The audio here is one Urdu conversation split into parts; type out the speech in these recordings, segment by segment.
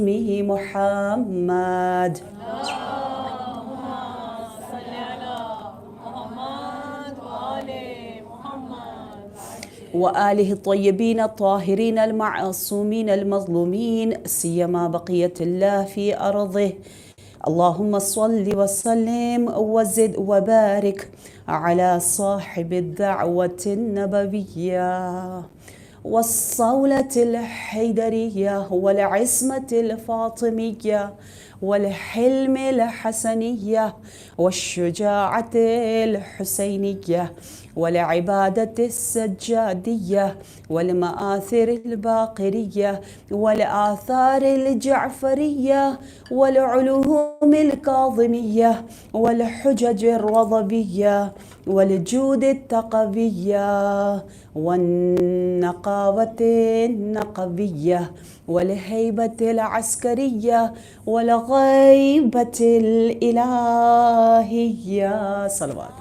اسمه محمد وآله الطيبين الطاهرين المعصومين المظلومين سيما بقية الله في أرضه. اللهم صل وسلم وزد وبارك على صاحب الدعوة النبوية والصولة الحيدرية والعصمة الفاطمية والحلم الحسنية والشجاعة الحسينية والعبادة السجادية والمآثر الباقرية والآثار الجعفرية والعلوم الكاظمية والحجج الرضبية والجود التقوية والنقاوة النقبية والهيبة العسكرية والغيبة الإلهية. صلوات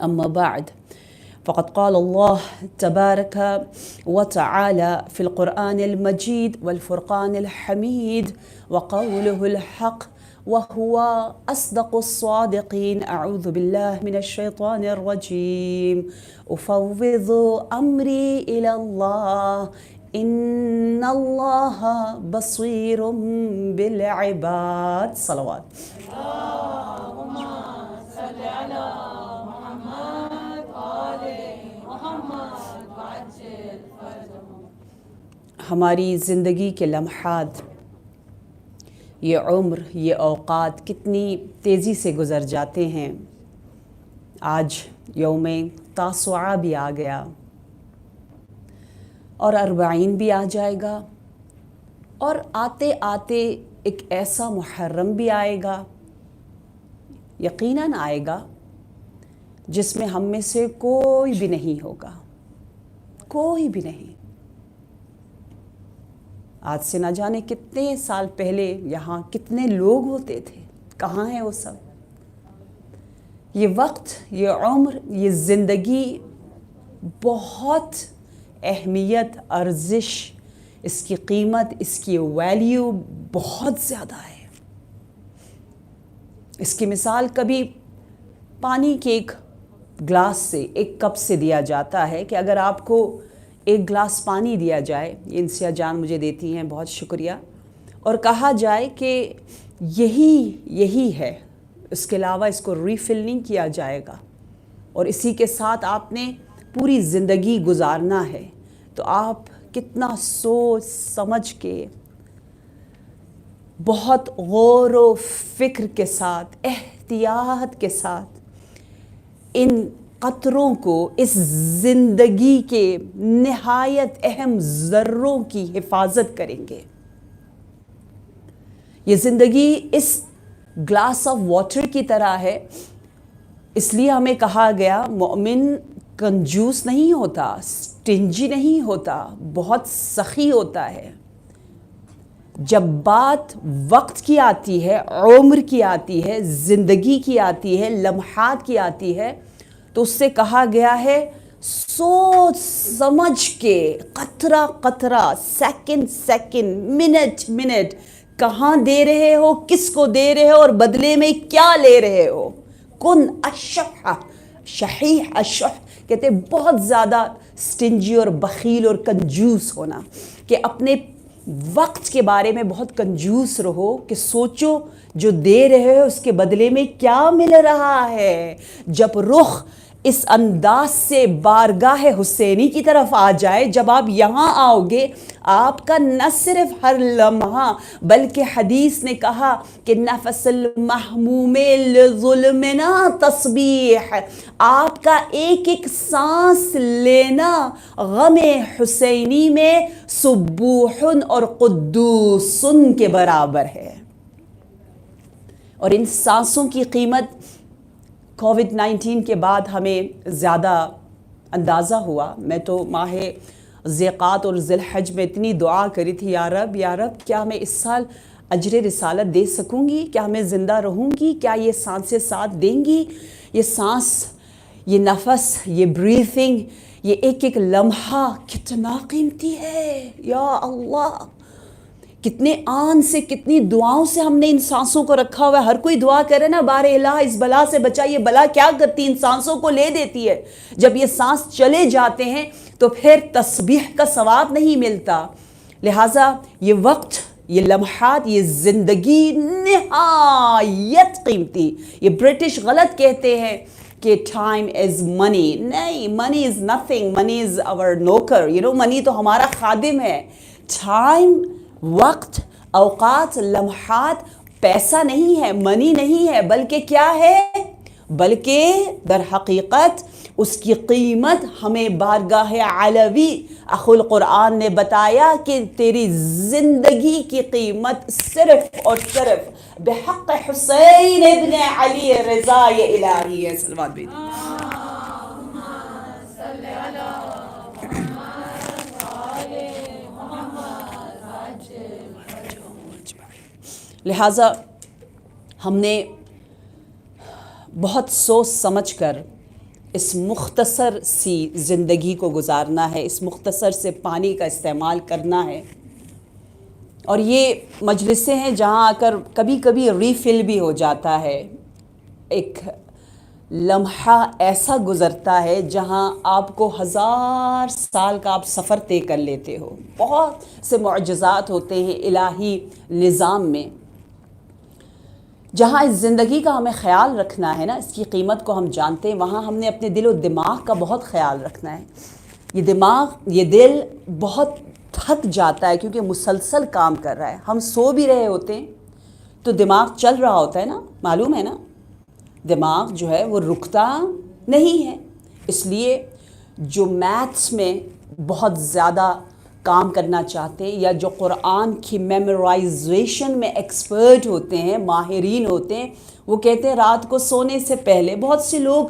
أما بعد، فقد قال الله تبارك وتعالى في القرآن المجيد والفرقان الحميد وقوله الحق وهو أصدق الصادقين: أعوذ بالله من الشيطان الرجيم، أفوض أمري إلى الله إن الله بصير بالعباد. صلوات. اللهم صل على محمد آل محمد وعجل فرجهم. ہماری زندگی کے لمحات، یہ عمر، یہ اوقات کتنی تیزی سے گزر جاتے ہیں. آج یوم تاسوعہ بھی آ گیا اور اربعین بھی آ جائے گا، اور آتے آتے ایک ایسا محرم بھی آئے گا، یقیناً آئے گا، جس میں ہم میں سے کوئی بھی نہیں ہوگا، کوئی بھی نہیں. آج سے نہ جانے کتنے سال پہلے یہاں کتنے لوگ ہوتے تھے، کہاں ہیں وہ سب؟ یہ وقت، یہ عمر، یہ زندگی بہت اہمیت، ارزش، اس کی قیمت، اس کی ویلیو بہت زیادہ ہے. اس کی مثال کبھی پانی کے ایک گلاس سے، ایک کپ سے دیا جاتا ہے کہ اگر آپ کو ایک گلاس پانی دیا جائے، یہ انسیہ جان مجھے دیتی ہیں، بہت شکریہ، اور کہا جائے کہ یہی ہے، اس کے علاوہ اس کو ریفل نہیں کیا جائے گا، اور اسی کے ساتھ آپ نے پوری زندگی گزارنا ہے، تو آپ کتنا سوچ سمجھ کے، بہت غور و فکر کے ساتھ، احتیاط کے ساتھ ان قطروں کو، اس زندگی کے نہایت اہم ذروں کی حفاظت کریں گے. یہ زندگی اس گلاس آف واٹر کی طرح ہے، اس لیے ہمیں کہا گیا مومن کنجوس نہیں ہوتا، سٹنجی نہیں ہوتا، بہت سخی ہوتا ہے. جب بات وقت کی آتی ہے، عمر کی آتی ہے، زندگی کی آتی ہے، لمحات کی آتی ہے، تو اس سے کہا گیا ہے سوچ سمجھ کے، قطرہ قطرہ، سیکنڈ سیکنڈ، منٹ منٹ، کہاں دے رہے ہو، کس کو دے رہے ہو، اور بدلے میں کیا لے رہے ہو. کن الشح، شحیح الشح کہتے ہیں بہت زیادہ سٹنجی اور بخیل اور کنجوس ہونا، کہ اپنے وقت کے بارے میں بہت کنجوس رہو، کہ سوچو جو دے رہے ہو اس کے بدلے میں کیا مل رہا ہے. جب رخ اس انداز سے بارگاہ حسینی کی طرف آ جائے، جب آپ یہاں آؤ گے، آپ کا نہ صرف ہر لمحہ، بلکہ حدیث نے کہا کہ نفس المحموم لظلمنا تسبیح، آپ کا ایک ایک سانس لینا غم حسینی میں سبوح اور قدوس کے برابر ہے. اور ان سانسوں کی قیمت کووڈ-19 کے بعد ہمیں زیادہ اندازہ ہوا. میں تو ماہ ذیقات اور ذی الحج میں اتنی دعا کری تھی، یا رب کیا میں اس سال اجر رسالت دے سکوں گی؟ کیا میں زندہ رہوں گی؟ کیا یہ سانسیں ساتھ دیں گی؟ یہ سانس یہ نفس، یہ بریتھنگ، یہ ایک ایک لمحہ کتنا قیمتی ہے یا اللہ. کتنے آن سے، کتنی دعاؤں سے ہم نے ان سانسوں کو رکھا ہوا ہے. ہر کوئی دعا کرے نا، بار الہ اس بلا سے بچا. یہ بلا کیا کرتی؟ ان سانسوں کو لے دیتی ہے. جب یہ سانس چلے جاتے ہیں تو پھر تسبیح کا ثواب نہیں ملتا. لہٰذا یہ وقت، یہ لمحات، یہ زندگی نہایت قیمتی. یہ برٹش غلط کہتے ہیں کہ ٹائم از منی. نہیں، منی از نتھنگ، منی از آور نوکر. منی تو ہمارا خادم ہے. ٹائم، وقت، اوقات، لمحات پیسہ نہیں ہے، منی نہیں ہے، بلکہ کیا ہے؟ بلکہ در حقیقت اس کی قیمت ہمیں بارگاہ علوی اخو القرآن نے بتایا کہ تیری زندگی کی قیمت صرف اور صرف بحق حسین ابن علی رضا الہی ہے. صلوات بھی. لہٰذا ہم نے بہت سوچ سمجھ کر اس مختصر سی زندگی کو گزارنا ہے، اس مختصر سے پانی کا استعمال کرنا ہے. اور یہ مجلسیں ہیں جہاں آ کر کبھی کبھی ریفل بھی ہو جاتا ہے. ایک لمحہ ایسا گزرتا ہے جہاں آپ کو 1000 سال کا آپ سفر طے کر لیتے ہو. بہت سے معجزات ہوتے ہیں الہی نظام میں. جہاں اس زندگی کا ہمیں خیال رکھنا ہے نا، اس کی قیمت کو ہم جانتے ہیں، وہاں ہم نے اپنے دل و دماغ کا بہت خیال رکھنا ہے. یہ دماغ، یہ دل بہت تھک جاتا ہے کیونکہ مسلسل کام کر رہا ہے. ہم سو بھی رہے ہوتے ہیں تو دماغ چل رہا ہوتا ہے نا، معلوم ہے نا. دماغ جو ہے وہ رکتا نہیں ہے. اس لیے جو میتھس میں بہت زیادہ کام کرنا چاہتے ہیں یا جو قرآن کی میمورائزیشن میں ایکسپرٹ ہوتے ہیں، ماہرین ہوتے ہیں، وہ کہتے ہیں رات کو سونے سے پہلے بہت سے لوگ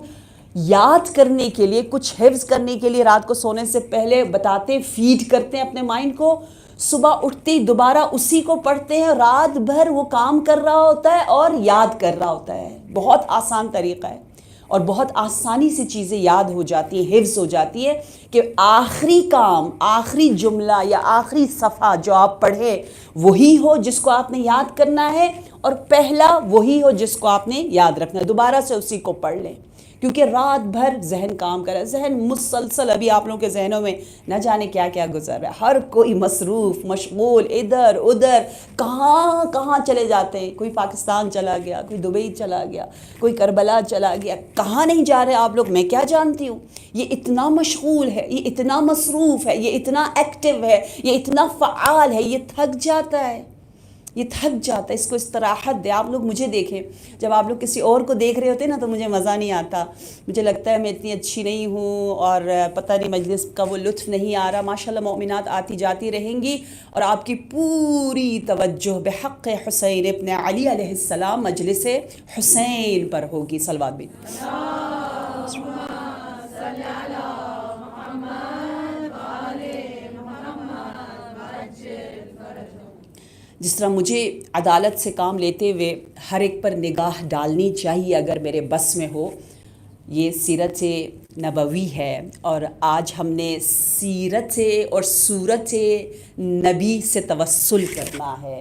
یاد کرنے کے لیے، کچھ حفظ کرنے کے لیے رات کو سونے سے پہلے بتاتے ہیں، فیڈ کرتے ہیں اپنے مائنڈ کو. صبح اٹھتے ہی دوبارہ اسی کو پڑھتے ہیں. رات بھر وہ کام کر رہا ہوتا ہے اور یاد کر رہا ہوتا ہے. بہت آسان طریقہ ہے اور بہت آسانی سے چیزیں یاد ہو جاتی ہیں، حفظ ہو جاتی ہے کہ آخری کام، آخری جملہ یا آخری صفحہ جو آپ پڑھے وہی ہو جس کو آپ نے یاد کرنا ہے، اور پہلا وہی ہو جس کو آپ نے یاد رکھنا ہے. دوبارہ سے اسی کو پڑھ لیں کیونکہ رات بھر ذہن کام کر رہا ہے. ذہن مسلسل، ابھی آپ لوگوں کے ذہنوں میں نہ جانے کیا کیا گزر رہا ہے. ہر کوئی مصروف، مشغول، ادھر ادھر، کہاں کہاں چلے جاتے ہیں. کوئی پاکستان چلا گیا، کوئی دبئی چلا گیا، کوئی کربلا چلا گیا. کہاں نہیں جا رہے آپ لوگ، میں کیا جانتی ہوں. یہ اتنا مشغول ہے، یہ اتنا مصروف ہے، یہ اتنا ایکٹیو ہے، یہ اتنا فعال ہے، یہ تھک جاتا ہے. یہ تھک جاتا ہے. اس کو استراحت دے. آپ لوگ مجھے دیکھیں، جب آپ لوگ کسی اور کو دیکھ رہے ہوتے ہیں نا تو مجھے مزہ نہیں آتا. مجھے لگتا ہے میں اتنی اچھی نہیں ہوں اور پتہ نہیں مجلس کا وہ لطف نہیں آ رہا. ماشاءاللہ مومنات آتی جاتی رہیں گی اور آپ کی پوری توجہ بحق حسین ابن علی علیہ السلام مجلس حسین پر ہوگی. صلوات بھی. جس طرح مجھے عدالت سے کام لیتے ہوئے ہر ایک پر نگاہ ڈالنی چاہیے اگر میرے بس میں ہو. یہ سیرت نبوی ہے اور آج ہم نے سیرت اور صورت نبی سے توسل کرنا ہے.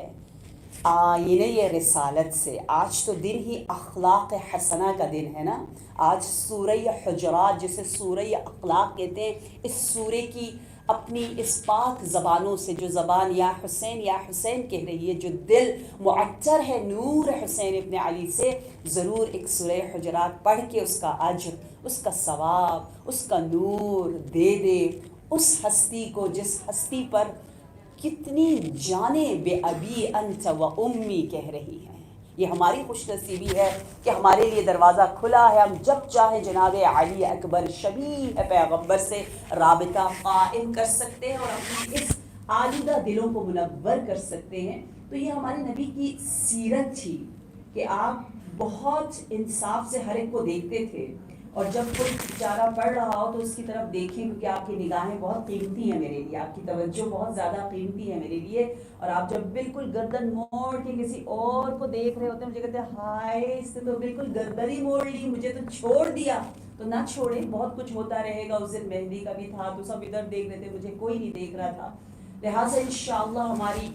یہ رسالت سے. آج تو دن ہی اخلاق حسنہ کا دن ہے نا. آج سورہ حجرات جسے سورہ اخلاق کہتے ہیں، اس سورہ کی اپنی اس پاک زبانوں سے، جو زبان یا حسین کہہ رہی ہے، جو دل معطر ہے نور حسین ابن علی سے، ضرور ایک سورہ حجرات پڑھ کے اس کا اجر، اس کا ثواب، اس کا نور دے دے اس ہستی کو جس ہستی پر کتنی جانیں بے ابی انت و امی کہہ رہی ہیں. یہ ہماری خوش نصیبی ہے کہ ہمارے لیے دروازہ کھلا ہے. ہم جب چاہیں جناب علی اکبر شبیہ پیغمبر سے رابطہ قائم کر سکتے ہیں اور اپنی اس آلودہ دلوں کو منور کر سکتے ہیں. تو یہ ہمارے نبی کی سیرت تھی کہ آپ بہت انصاف سے ہر ایک کو دیکھتے تھے اور جب کوئی بیچارہ پڑھ رہا ہو تو اس کی طرف دیکھیں، کیونکہ آپ کی نگاہیں بہت قیمتی ہیں میرے لیے، آپ کی توجہ بہت زیادہ قیمتی ہے میرے لیے. اور آپ جب بالکل گردن موڑ کے کسی اور کو دیکھ رہے ہوتے ہیں، مجھے کہتے ہیں ہائے اس نے تو بالکل گردن ہی موڑ لی، مجھے تو چھوڑ دیا. تو نہ چھوڑیں، بہت کچھ ہوتا رہے گا. اس دن مہندی کا بھی تھا تو سب ادھر دیکھ رہے تھے، مجھے کوئی نہیں دیکھ رہا تھا. لہٰذا انشاءاللہ ہماری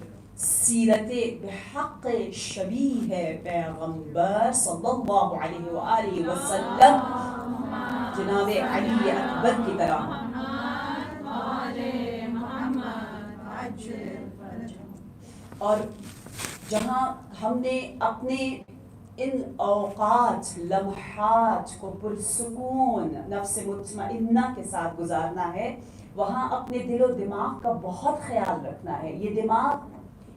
سیرت بحق شبیہ ہے پیغمبر صلی اللہ علیہ وآلہ وسلم جناب علی اکبر کی طرح. اور جہاں ہم نے اپنے ان اوقات لمحات کو پرسکون نفس مطمئنہ کے ساتھ گزارنا ہے، وہاں اپنے دل و دماغ کا بہت خیال رکھنا ہے. یہ دماغ،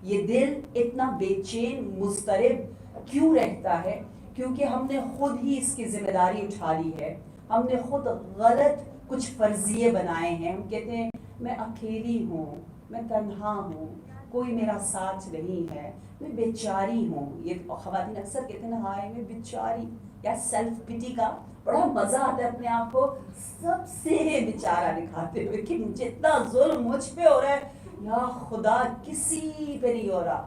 یہ دل اتنا بے چین مضطرب کیوں رہتا ہے؟ کیونکہ ہم نے خود ہی اس کی ذمہ داری اٹھا لی ہے. ہم نے خود غلط کچھ فرضیے بنائے ہیں. ہم کہتے ہیں میں اکیلی ہوں، میں تنہا ہوں، کوئی میرا ساتھ نہیں ہے، میں بیچاری ہوں. یہ خواتین اکثر کہتے ہیں ہائے میں بیچاری. یا سیلف پٹی کا بڑا مزہ آتا ہے اپنے آپ کو سب سے بیچارہ دکھاتے ہوئے کہ جتنا ظلم مجھ پہ ہو رہا ہے یا خدا کسی پہ نہیں ہو رہا،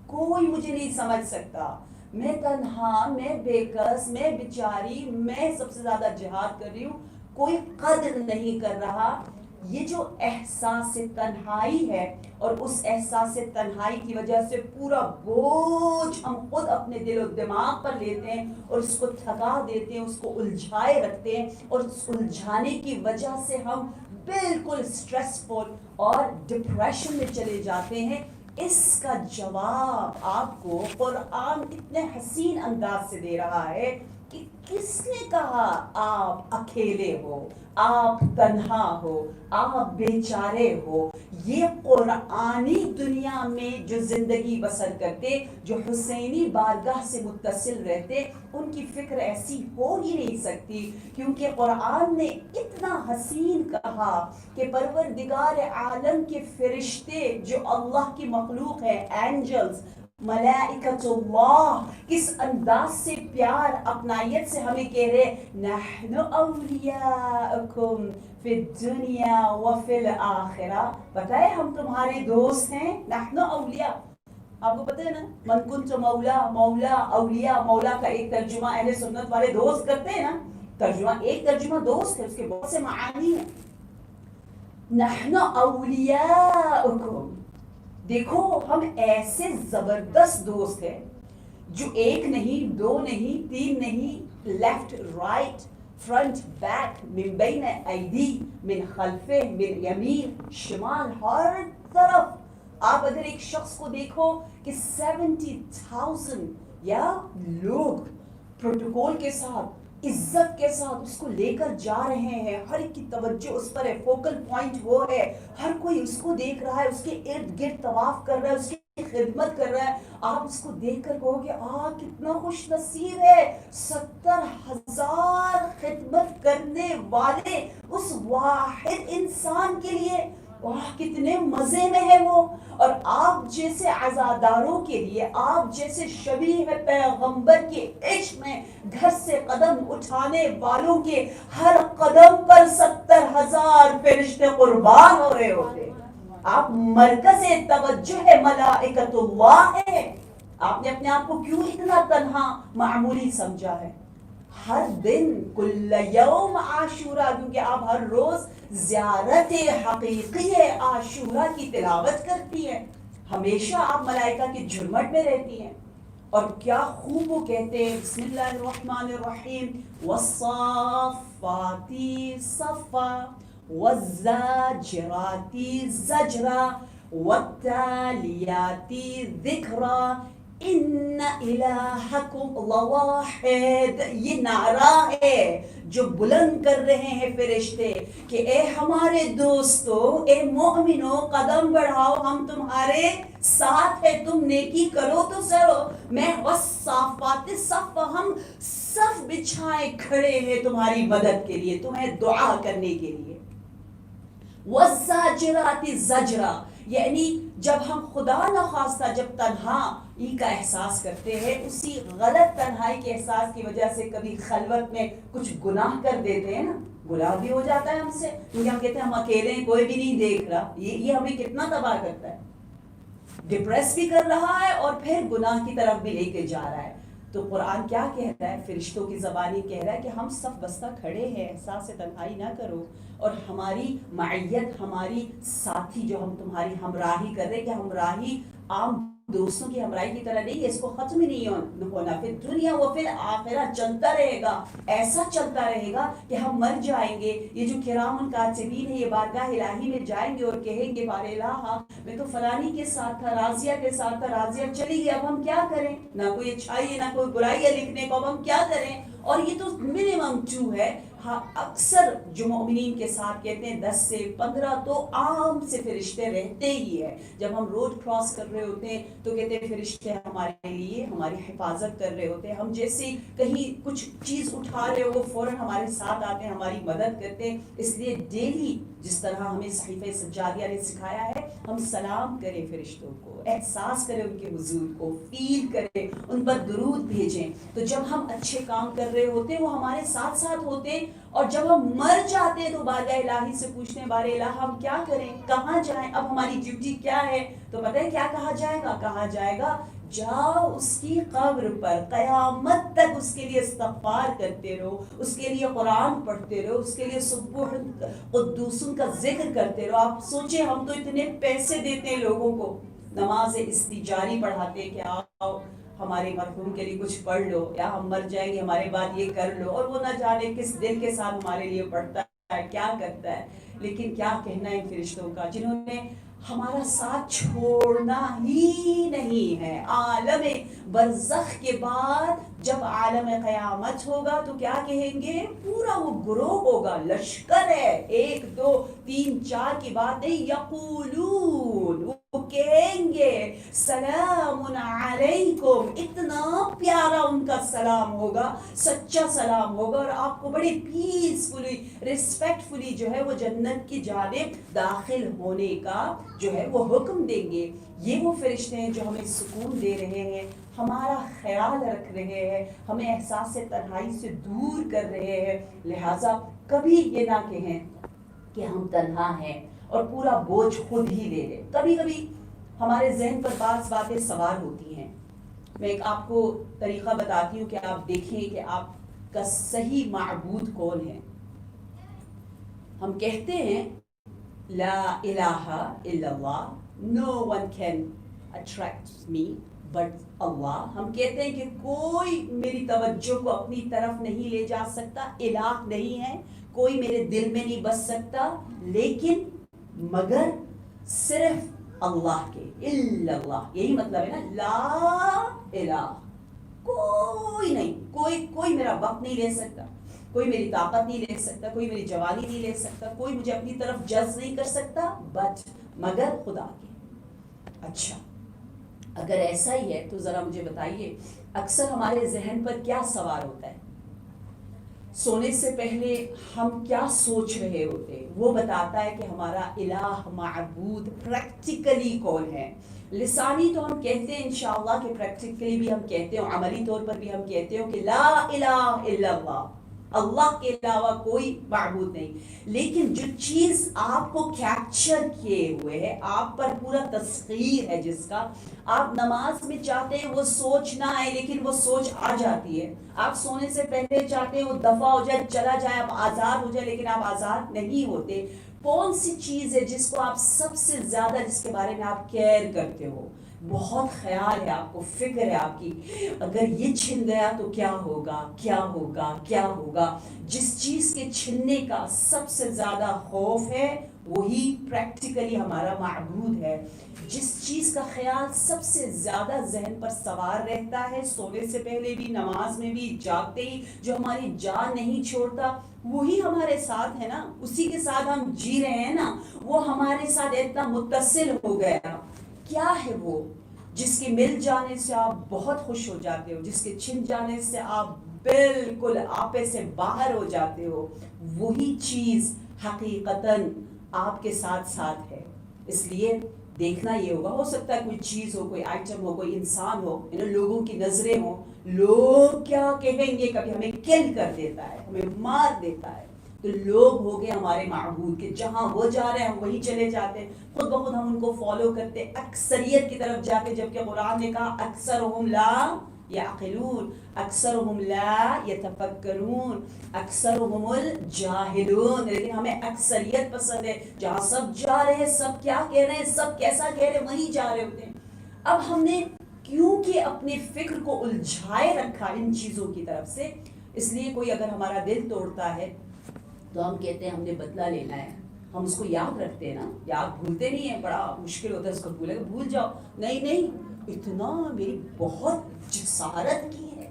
کوئی مجھے نہیں سمجھ سکتا، میں تنہا، میں بے کس، میں بیچاری، میں سب سے زیادہ جہاد کر رہی ہوں، کوئی قدر نہیں کر رہا. یہ جو احساس تنہائی ہے، اور اس احساس تنہائی کی وجہ سے پورا بوجھ ہم خود اپنے دل و دماغ پر لیتے ہیں اور اس کو تھکا دیتے ہیں، اس کو الجھائے رکھتے ہیں، اور اس الجھانے کی وجہ سے ہم بالکل سٹریسفل اور ڈپریشن میں چلے جاتے ہیں. اس کا جواب آپ کو قرآن اتنے حسین انداز سے دے رہا ہے کہ کس نے کہا آپ اکیلے ہو، آپ تنہا ہو، آپ بیچارے ہو. یہ قرآنی دنیا میں جو زندگی بسر کرتے، جو حسینی بارگاہ سے متصل رہتے، ان کی فکر ایسی ہو ہی نہیں سکتی. کیونکہ قرآن نے اتنا حسین کہا کہ پروردگار عالم کے فرشتے جو اللہ کی مخلوق ہے، اینجلز، ملائکۃ اللہ، کس انداز سے پیار اپنائیت سے ہمیں کہہ رہے نحن اولیاءکم فی الدنیا وفی الآخرہ. بتائے ہم تمہارے دوست ہیں. نحن اولیاء، آپ کو پتہ ہے نا، من کنت مولا، مولا اولیاء. مولا کا ایک ترجمہ اہل سنت والے دوست کرتے ہیں نا، ترجمہ ایک ترجمہ دوست ہے، اس کے بہت سے معانی ہیں. نحن اولیاءکم، دیکھو ہم ایسے زبردست دوست ہیں جو ایک نہیں، دو نہیں، تین نہیں، لیفٹ رائٹ فرنٹ بیک، من بین ایدی، من خلفے، من یمین شمال، ہر طرف. آپ اگر ایک شخص کو دیکھو کہ 70,000 یا لوگ پروٹوکول کے ساتھ، عزت کے ساتھ اس کو لے کر جا رہے ہیں، ہر ایک کی توجہ اس پر ہے، فوکل پوائنٹ وہ ہے، ہر کوئی اس کو دیکھ رہا ہے، اس کے ارد گرد طواف کر رہا ہے، اس کی خدمت کر رہا ہے. آپ اس کو دیکھ کر کہو گے کتنا خوش نصیب ہے. 70,000 خدمت کرنے والے اس واحد انسان کے لیے کتنے مزے میں ہے وہ. اور آپ جیسے عزاداروں کے لیے، آپ جیسے شبیہ پیغمبر کے عشق میں گھر سے قدم اٹھانے والوں کے ہر قدم پر 70,000 فرشتے قربان ہو رہے ہوتے. آپ مرکز توجہ ہے، ملائکۃ اللہ ہے. آپ نے اپنے آپ کو کیوں اتنا تنہا معمولی سمجھا ہے؟ ہر دن کل یوم عاشورہ، کیونکہ آپ ہر روز زیارت حقیقی عاشورہ کی تلاوت کرتی ہیں، ہمیشہ آپ ملائکہ کی جھرمٹ میں رہتی ہیں. اور کیا خوب وہ کہتے ہیں، بسم اللہ الرحمن الرحیم، والصافات صفا والزاجرات زجرا والتالیات ذکرا ان الہکم لواحد. یہ نعرہ ہے جو بلند کر رہے ہیں فرشتے کہ اے ہمارے دوستو، اے مومنو، قدم بڑھاؤ، ہم تمہارے ساتھ ہیں، تم نیکی کرو تو سرو. میں والصافات صفا، ہم صف بچھائے کھڑے ہیں تمہاری مدد کے لیے، تمہیں دعا کرنے کے لیے. والزاجرات زجرا، یعنی جب ہم خدا نخواستہ جب تنہائی کا احساس کرتے ہیں، اسی غلط تنہائی کے احساس کی وجہ سے کبھی خلوت میں کچھ گناہ کر دیتے ہیں نا، گناہ بھی ہو جاتا ہے ہم سے، کیونکہ ہم کہتے ہیں ہم اکیلے ہیں، کوئی بھی نہیں دیکھ رہا. یہ ہمیں کتنا تباہ کرتا ہے، ڈپریس بھی کر رہا ہے اور پھر گناہ کی طرف بھی لے کے جا رہا ہے. تو قرآن کیا کہہ رہا ہے؟ فرشتوں کی زبانی کہہ رہا ہے کہ ہم صف بستہ کھڑے ہیں، احساس تنہائی نہ کرو، اور ہماری معیت، ہماری ساتھی جو ہم تمہاری ہمراہی کر رہے، کہ ہمراہی عام دوستوں کی ہمراہی کی طرح نہیں ہے، اس کو ختم ہی نہیں ہونا، پھر دنیا وہ پھر آخرت چلتا رہے گا، ایسا چلتا رہے گا کہ ہم مر جائیں گے. یہ جو کرام الکاتبین ہے، یہ بارگاہ الہی میں جائیں گے اور کہیں گے بار الہ میں تو فلانی کے ساتھ تھا، راضیہ کے ساتھ تھا، راضیہ چلی گئی، اب ہم کیا کریں؟ نہ کوئی اچھائی ہے نہ کوئی برائی ہے لکھنے کو، اب ہم کیا کریں؟ اور یہ تو منیمم 2 ہے. ہاں اکثر جو مومنین کے ساتھ کہتے ہیں 10 سے 15 تو عام سے فرشتے رہتے ہی ہے. جب ہم روڈ کراس کر رہے ہوتے ہیں تو کہتے ہیں فرشتے ہمارے لیے ہماری حفاظت کر رہے ہوتے ہیں. ہم جیسے کہیں کچھ چیز اٹھا رہے ہو وہ فوراً ہمارے ساتھ آتے ہیں، ہماری مدد کرتے ہیں. اس لیے ڈیلی جس طرح ہمیں صحیفہ سجادیہ نے سکھایا ہے، ہم سلام کریں فرشتوں کو، احساس کریں ان کے حضور کو، فیل کریں، ان پر درود بھیجیں. تو جب ہم اچھے کام کر رہے ہوتے ہیں وہ ہمارے ساتھ ساتھ ہوتے ہیں، اور جب ہم مر جاتے ہیں تو بارگاہ الہی سے پوچھتے ہیں بار الہ ہم کیا کریں، کہاں جائیں، اب ہماری ڈیوٹی کیا ہے؟ تو پتہ ہے کیا کہا جائے گا؟ کہا جائے گا جاؤ اس کی قبر پر، قیامت تک اس کے لیے استغفار کرتے رہو، اس کے لیے قرآن پڑھتے رہو، اس کے لیے سبوح قدوسن کا ذکر کرتے رہو. آپ سوچیں ہم تو اتنے پیسے دیتے ہیں لوگوں کو، نماز استجاری پڑھاتے ہیں کہ آؤ ہمارے مرحوم کے لیے کچھ پڑھ لو، یا ہم مر جائیں گے ہمارے بعد یہ کر لو، اور وہ نہ جانے کس دل کے ساتھ ہمارے لیے پڑھتا ہے، کیا کرتا ہے. لیکن کیا کہنا ہے فرشتوں کا جنہوں نے ہمارا ساتھ چھوڑنا ہی نہیں ہے. عالم برزخ کے بعد جب عالم قیامت ہوگا تو کیا کہیں گے؟ پورا وہ گروہ ہوگا، لشکر ہے، 1 2 3 4 کی بات نہیں، یقولون وہ کہیں گے سلام علیکم. اتنا پیارا ان کا سلام ہوگا، سچا سلام ہوگا، اور آپ کو بڑے پیسفلی ریسپیکٹفلی جو ہے وہ جنت کی جانب داخل ہونے کا جو ہے وہ حکم دیں گے. یہ وہ فرشتے ہیں جو ہمیں سکون دے رہے ہیں، ہمارا خیال رکھ رہے ہیں، ہمیں احساس تنہائی سے دور کر رہے ہیں. لہٰذا کبھی یہ نہ کہیں کہ ہم تنہا ہیں اور پورا بوجھ خود ہی لے لیں. کبھی کبھی ہمارے ذہن پر بعض باتیں سوار ہوتی ہیں. میں ایک آپ کو طریقہ بتاتی ہوں کہ آپ دیکھیں کہ آپ کا صحیح معبود کون ہے. ہم کہتے ہیں لا الہ الا اللہ، no one can attract me but اللہ. ہم کہتے ہیں کہ کوئی میری توجہ کو اپنی طرف نہیں لے جا سکتا، الہ نہیں ہے، کوئی میرے دل میں نہیں بس سکتا، لیکن مگر صرف اللہ کے، الا اللہ. یہی مطلب ہے نا لا الہ، کوئی نہیں، کوئی میرا وقت نہیں لے سکتا، کوئی میری طاقت نہیں لے سکتا، کوئی میری جوانی نہیں لے سکتا، کوئی مجھے اپنی طرف جذب نہیں کر سکتا، بٹ مگر خدا کے. اچھا اگر ایسا ہی ہے تو ذرا مجھے بتائیے اکثر ہمارے ذہن پر کیا سوار ہوتا ہے؟ سونے سے پہلے ہم کیا سوچ رہے ہوتے ہیں وہ بتاتا ہے کہ ہمارا الہ معبود پریکٹیکلی کون ہے. لسانی تو ہم کہتے ہیں انشاءاللہ کہ پریکٹیکلی بھی ہم کہتے ہیں، عملی طور پر بھی ہم کہتے ہیں کہ لا الہ الا اللہ، اللہ کے علاوہ کوئی معبود نہیں. لیکن جو چیز آپ کو کیپچر کیے ہوئے ہے، آپ پر پورا تسخیر ہے، جس کا آپ نماز میں چاہتے ہیں وہ سوچ نہ آئے لیکن وہ سوچ آ جاتی ہے. آپ سونے سے پہلے چاہتے ہیں وہ دفع ہو جائے، چلا جائے، آپ آزاد ہو جائے، لیکن آپ آزاد نہیں ہوتے. کون سی چیز ہے جس کو آپ سب سے زیادہ، جس کے بارے میں آپ کیئر کرتے ہو، بہت خیال ہے آپ کو، فکر ہے آپ کی، اگر یہ چھن گیا تو کیا ہوگا، کیا ہوگا، کیا ہوگا؟ جس چیز کے چھننے کا سب سے زیادہ خوف ہے وہی پریکٹیکلی ہمارا معبود ہے. جس چیز کا خیال سب سے زیادہ ذہن پر سوار رہتا ہے، سونے سے پہلے بھی، نماز میں بھی، جاگتے ہی، جو ہماری جان نہیں چھوڑتا، وہی ہمارے ساتھ ہے نا، اسی کے ساتھ ہم جی رہے ہیں نا، وہ ہمارے ساتھ اتنا متصل ہو گیا. کیا ہے وہ جس کے مل جانے سے آپ بہت خوش ہو جاتے ہو، جس کے چھن جانے سے آپ بالکل آپے سے باہر ہو جاتے ہو؟ وہی چیز حقیقتاً آپ کے ساتھ ساتھ ہے. اس لیے دیکھنا یہ ہوگا، ہو سکتا ہے کوئی چیز ہو، کوئی آئٹم ہو، کوئی انسان ہو، لوگوں کی نظریں ہوں، لوگ کیا کہیں گے، کبھی ہمیں کل کر دیتا ہے، ہمیں مار دیتا ہے. تو لوگ ہو گئے ہمارے معبود کہ جہاں وہ جا رہے ہیں ہم وہیں چلے جاتے ہیں، خود بخود ہم ان کو فالو کرتے اکثریت کی طرف جاتے، جبکہ قرآن نے کہا اکثرهم لا یعقلون، اکثرهم لا یتفکرون، اکثرهم الجاہلون. لیکن ہمیں اکثریت پسند ہے، جہاں سب جا رہے ہیں، سب کیا کہہ رہے ہیں، سب کیسا کہہ رہے ہیں، وہیں جا رہے ہوتے ہیں. اب ہم نے کیونکہ اپنے فکر کو الجھائے رکھا ان چیزوں کی طرف سے، اس لیے کوئی اگر ہمارا دل توڑتا ہے تو ہم کہتے ہیں ہم نے بدلہ لینا ہے، ہم اس کو یاد رکھتے ہیں نا، یاد بھولتے نہیں ہیں، بڑا مشکل ہوتا ہے اس کو بھولے، بھول جاؤ. نہیں، اتنا میری بہت جسارت کی ہے،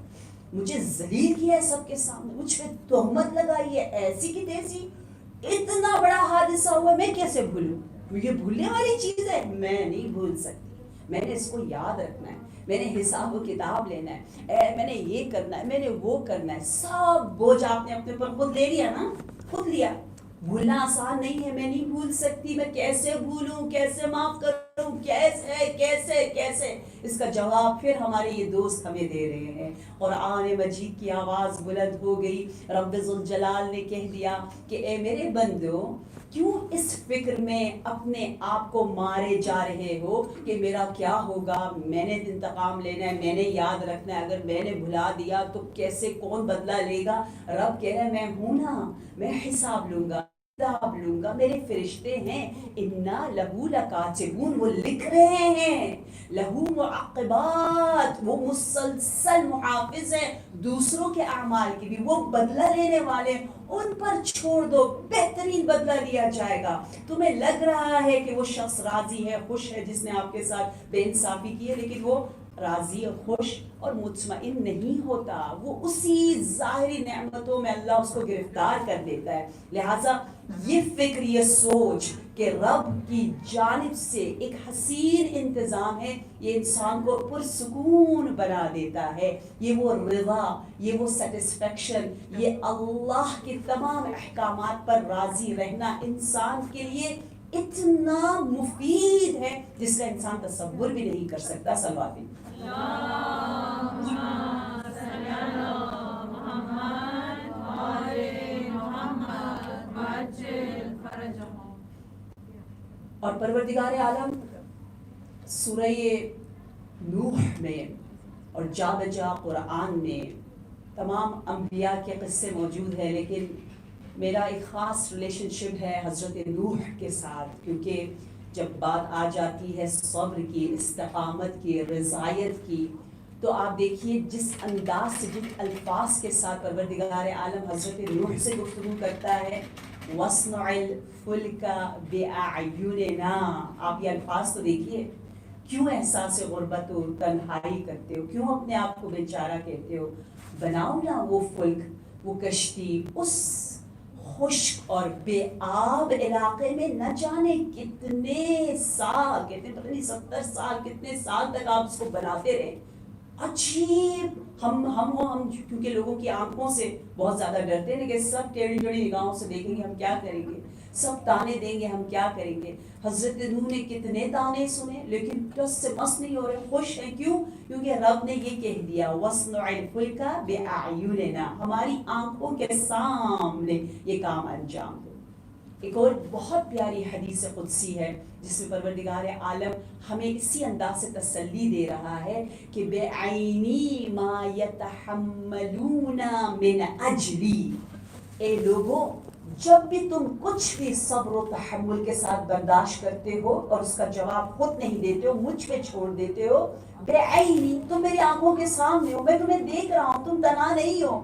مجھے ذلیل کیا ہے سب کے سامنے، مجھ پہ تہمت لگائی ہے ایسی کی تیسی، اتنا بڑا حادثہ ہوا، میں کیسے بھولوں؟ یہ بھولنے والی چیز ہے، میں نہیں بھول سکتی، میں نے اس کو یاد رکھنا ہے، میں نے حساب و کتاب لینا ہے، میں نے یہ کرنا ہے، میں نے وہ کرنا ہے. سب بوجھ آپ نے اپنے اوپر خود لے لیا نا، خود لیا. بھولنا آسان نہیں ہے، میں نہیں بھول سکتی، میں کیسے بھولوں، کیسے معاف کروں، کیسے. اس کا جواب پھر ہمارے یہ دوست ہمیں دے رہے ہیں. قرآن مجید کی آواز بلند ہو گئی، رب ذوالجلال نے کہہ دیا کہ اے میرے بندو، کیوں اس فکر میں اپنے آپ کو مارے جا رہے ہو کہ میرا کیا ہوگا، میں نے انتقام لینا ہے، میں نے یاد رکھنا ہے، اگر میں نے بھلا دیا تو کیسے، کون بدلہ لے گا؟ رب کہہ رہا ہے میں ہوں نا، میں حساب لوں گا، کتاب لوں گا، میرے فرشتے ہیں، انا لہو لکاتبون، وہ لکھ رہے ہیں، لہو معقبات، وہ مسلسل محافظ ہیں دوسروں کے اعمال کی بھی، وہ بدلہ لینے والے، ان پر چھوڑ دو، بہترین بدلہ لیا جائے گا. تمہیں لگ رہا ہے کہ وہ شخص راضی ہے، خوش ہے، جس نے آپ کے ساتھ بے انصافی کی ہے، لیکن وہ راضی اور خوش اور مطمئن نہیں ہوتا، وہ اسی ظاہری نعمتوں میں اللہ اس کو گرفتار کر دیتا ہے. لہٰذا یہ فکر، یہ سوچ کہ رب کی جانب سے ایک حسین انتظام ہے، یہ انسان کو پرسکون بنا دیتا ہے. یہ وہ رضا، یہ وہ سیٹسفیکشن، یہ اللہ کے تمام احکامات پر راضی رہنا انسان کے لیے اتنا مفید ہے جس کا انسان تصور بھی نہیں کر سکتا. صلوات اور پروردگار عالم سورہ نوح میں اور جا بجا قرآن میں تمام انبیاء کے قصے موجود ہیں، لیکن میرا ایک خاص ریلیشن شپ ہے حضرت نوح کے ساتھ، کیونکہ جب بات آ جاتی ہے صبر کی، استقامت کی، رضایت کی، تو آپ دیکھیے جس انداز سے، جن الفاظ کے ساتھ پروردگار عالم حضرت نوح سے گفتگو کرتا ہے، وَاصْنَعِ الْفُلْكَ بِأَعْيُنِنَا. آپ یہ الفاظ تو دیکھیے، کیوں احساس غربت و تنہائی کرتے ہو، کیوں اپنے آپ کو بیچارہ کہتے ہو؟ بناؤ نا وہ فلک، وہ کشتی، اس خشک اور بے آب علاقے میں نہ جانے کتنے سال، کہتے ہیں پتہ نہیں 70 سال، کتنے سال تک آپ اس کو بناتے رہے. عجیب. ہم کیونکہ لوگوں کی آنکھوں سے بہت زیادہ ڈرتے ہیں کہ سب ٹیڑھی ٹیڑھی نگاہوں سے دیکھیں گے ہم کیا کریں گے، سب تانے دیں گے ہم کیا کریں گے. حضرت نوح نے کتنے تانے سنے، لیکن پلس سے مست نہیں ہو رہے، خوش ہیں. کیوں؟ کیونکہ رب نے یہ کہہ دیا وَاصْنَعِ الْفُلْكَ بِأَعْيُنِنَا، ہماری آنکھوں کے سامنے یہ کام انجام دو. ایک اور بہت پیاری حدیث قدسی ہے جس میں پروردگار عالم ہمیں اسی انداز سے تسلی دے رہا ہے کہ بِعَيْنِي مَا يَتَحَمَّلُونَ مِنْ أَجْلِي. اے لوگوں، جب بھی تم کچھ بھی صبر و تحمل کے ساتھ برداشت کرتے ہو اور اس کا جواب خود نہیں دیتے ہو، مجھ پہ چھوڑ دیتے ہو، بِعَيْنِي، تم میری آنکھوں کے سامنے ہو، میں تمہیں دیکھ رہا ہوں، تم تنہا نہیں ہو،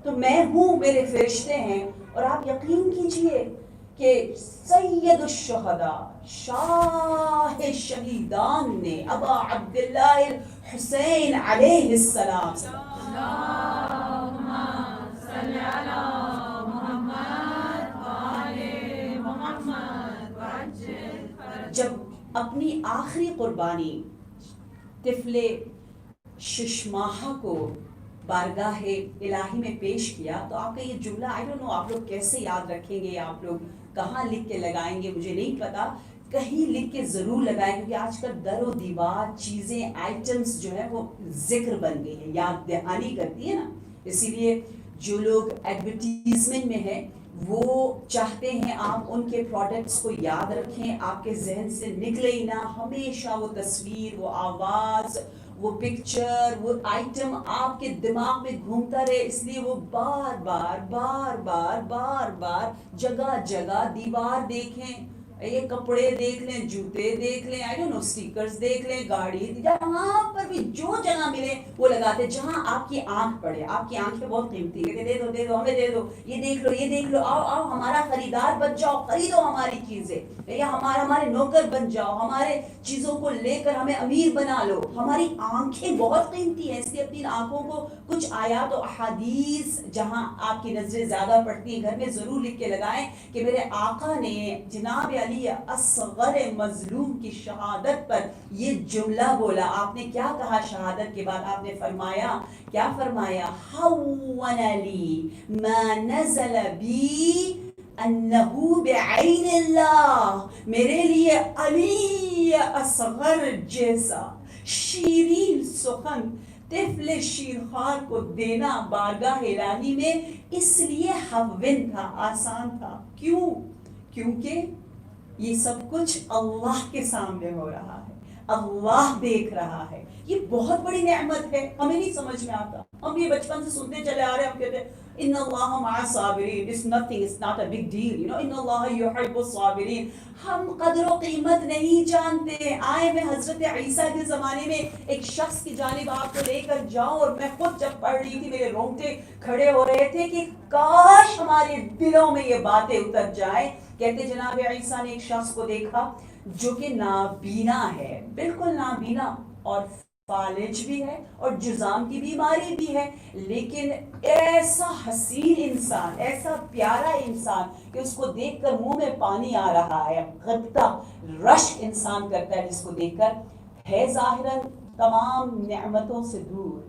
تو میں ہوں، میرے فرشتے ہیں. اور آپ یقین کیجئے کہ سید الشہداء، شاہ شہیدان نے، ابا عبداللہ الحسین علیہ السلام، جب اپنی آخری قربانی طفل 6 ماہ کو بارگاہ الہی میں پیش کیا، تو آپ کا یہ جملہ، آئی ڈونٹ نو آپ لوگ کیسے یاد رکھیں گے، آپ لوگ کہاں لکھ کے لگائیں گے، مجھے نہیں پتا. کہیں لکھ کے ضرور لگائیں، کیونکہ آج کل در و دیوار چیزیں آئٹمس جو ہے وہ ذکر بن گئی ہیں، یاد دہانی کرتی ہے نا. اسی لیے جو لوگ ایڈورٹیزمنٹ میں ہیں وہ چاہتے ہیں آپ ان کے پروڈکٹس کو یاد رکھیں، آپ کے ذہن سے نکلے ہی نہ، ہمیشہ وہ تصویر، وہ آواز، وہ پکچر، وہ آئٹم آپ کے دماغ میں گھومتا رہے. اس لیے وہ بار بار بار بار بار بار جگہ جگہ دیوار دیکھیں، یہ کپڑے دیکھ لیں، جوتے دیکھ لیں، آئی ڈونٹ نو اسٹیکرز دیکھ لیں، گاڑی، جہاں پر بھی جو جگہ ملے وہ لگاتے، جہاں آپ کی آنکھ پڑے. آپ کی آنکھ پہ بہت قیمتی ہے، دے دو دے دو ہمیں دے دو، یہ دیکھ لو یہ دیکھ لو، آؤ آؤ ہمارا خریدار بن جاؤ، خریدو ہماری چیزیں، یا ہمارے نوکر بن جاؤ، ہمارے چیزوں کو لے کر ہمیں امیر بنا لو. ہماری آنکھیں بہت قیمتی ہیں، اس لیے اپنی آنکھوں کو کچھ آیات و احادیث جہاں آپ کی نظریں زیادہ پڑتی ہیں گھر میں ضرور لکھ کے لگائیں کہ میرے آقا نے جناب علی اصغر مظلوم کی شہادت پر یہ جملہ بولا. آپ نے کیا کہا شہادت کے بعد؟ آپ نے فرمایا، کیا فرمایا؟ حون لی ما نزل بی انہو بعین اللہ، میرے لیے علی اصغر جیسا شیرین سخن طفل شیرخوار کو دینا بارگاہ الہی میں اس لیے ہون تھا، آسان تھا. کیوں؟ کیونکہ یہ سب کچھ اللہ کے سامنے ہو رہا ہے، اللہ دیکھ رہا ہے. یہ بہت بڑی نعمت ہے، ہمیں نہیں سمجھ میں آتا. ہم یہ بچپن سے سنتے چلے آ رہے ہیں، ہم کہتے ہیں ان اللہ مع الصابرین، it's nothing, it's not a big deal, you know, ان اللہ یحب الصابرین. ہم قدر و قیمت نہیں جانتے. آئے میں حضرت عیسیٰ کے زمانے میں ایک شخص کی جانب آپ کو لے کر جاؤں، اور میں خود جب پڑھ رہی تھی میرے رونگٹے کھڑے ہو رہے تھے کہ کاش ہمارے دلوں میں یہ باتیں اتر جائیں. کہتے جناب عیسیٰ نے ایک شخص کو دیکھا جو کہ نابینا ہے، بالکل نابینا، اور فالج بھی ہے اور جذام کی بیماری بھی ہے، لیکن ایسا حسین انسان، ایسا پیارا انسان کہ اس کو دیکھ کر منہ میں پانی آ رہا ہے، غبطہ رشک انسان کرتا ہے جس کو دیکھ کر. ہے ظاہراً تمام نعمتوں سے دور،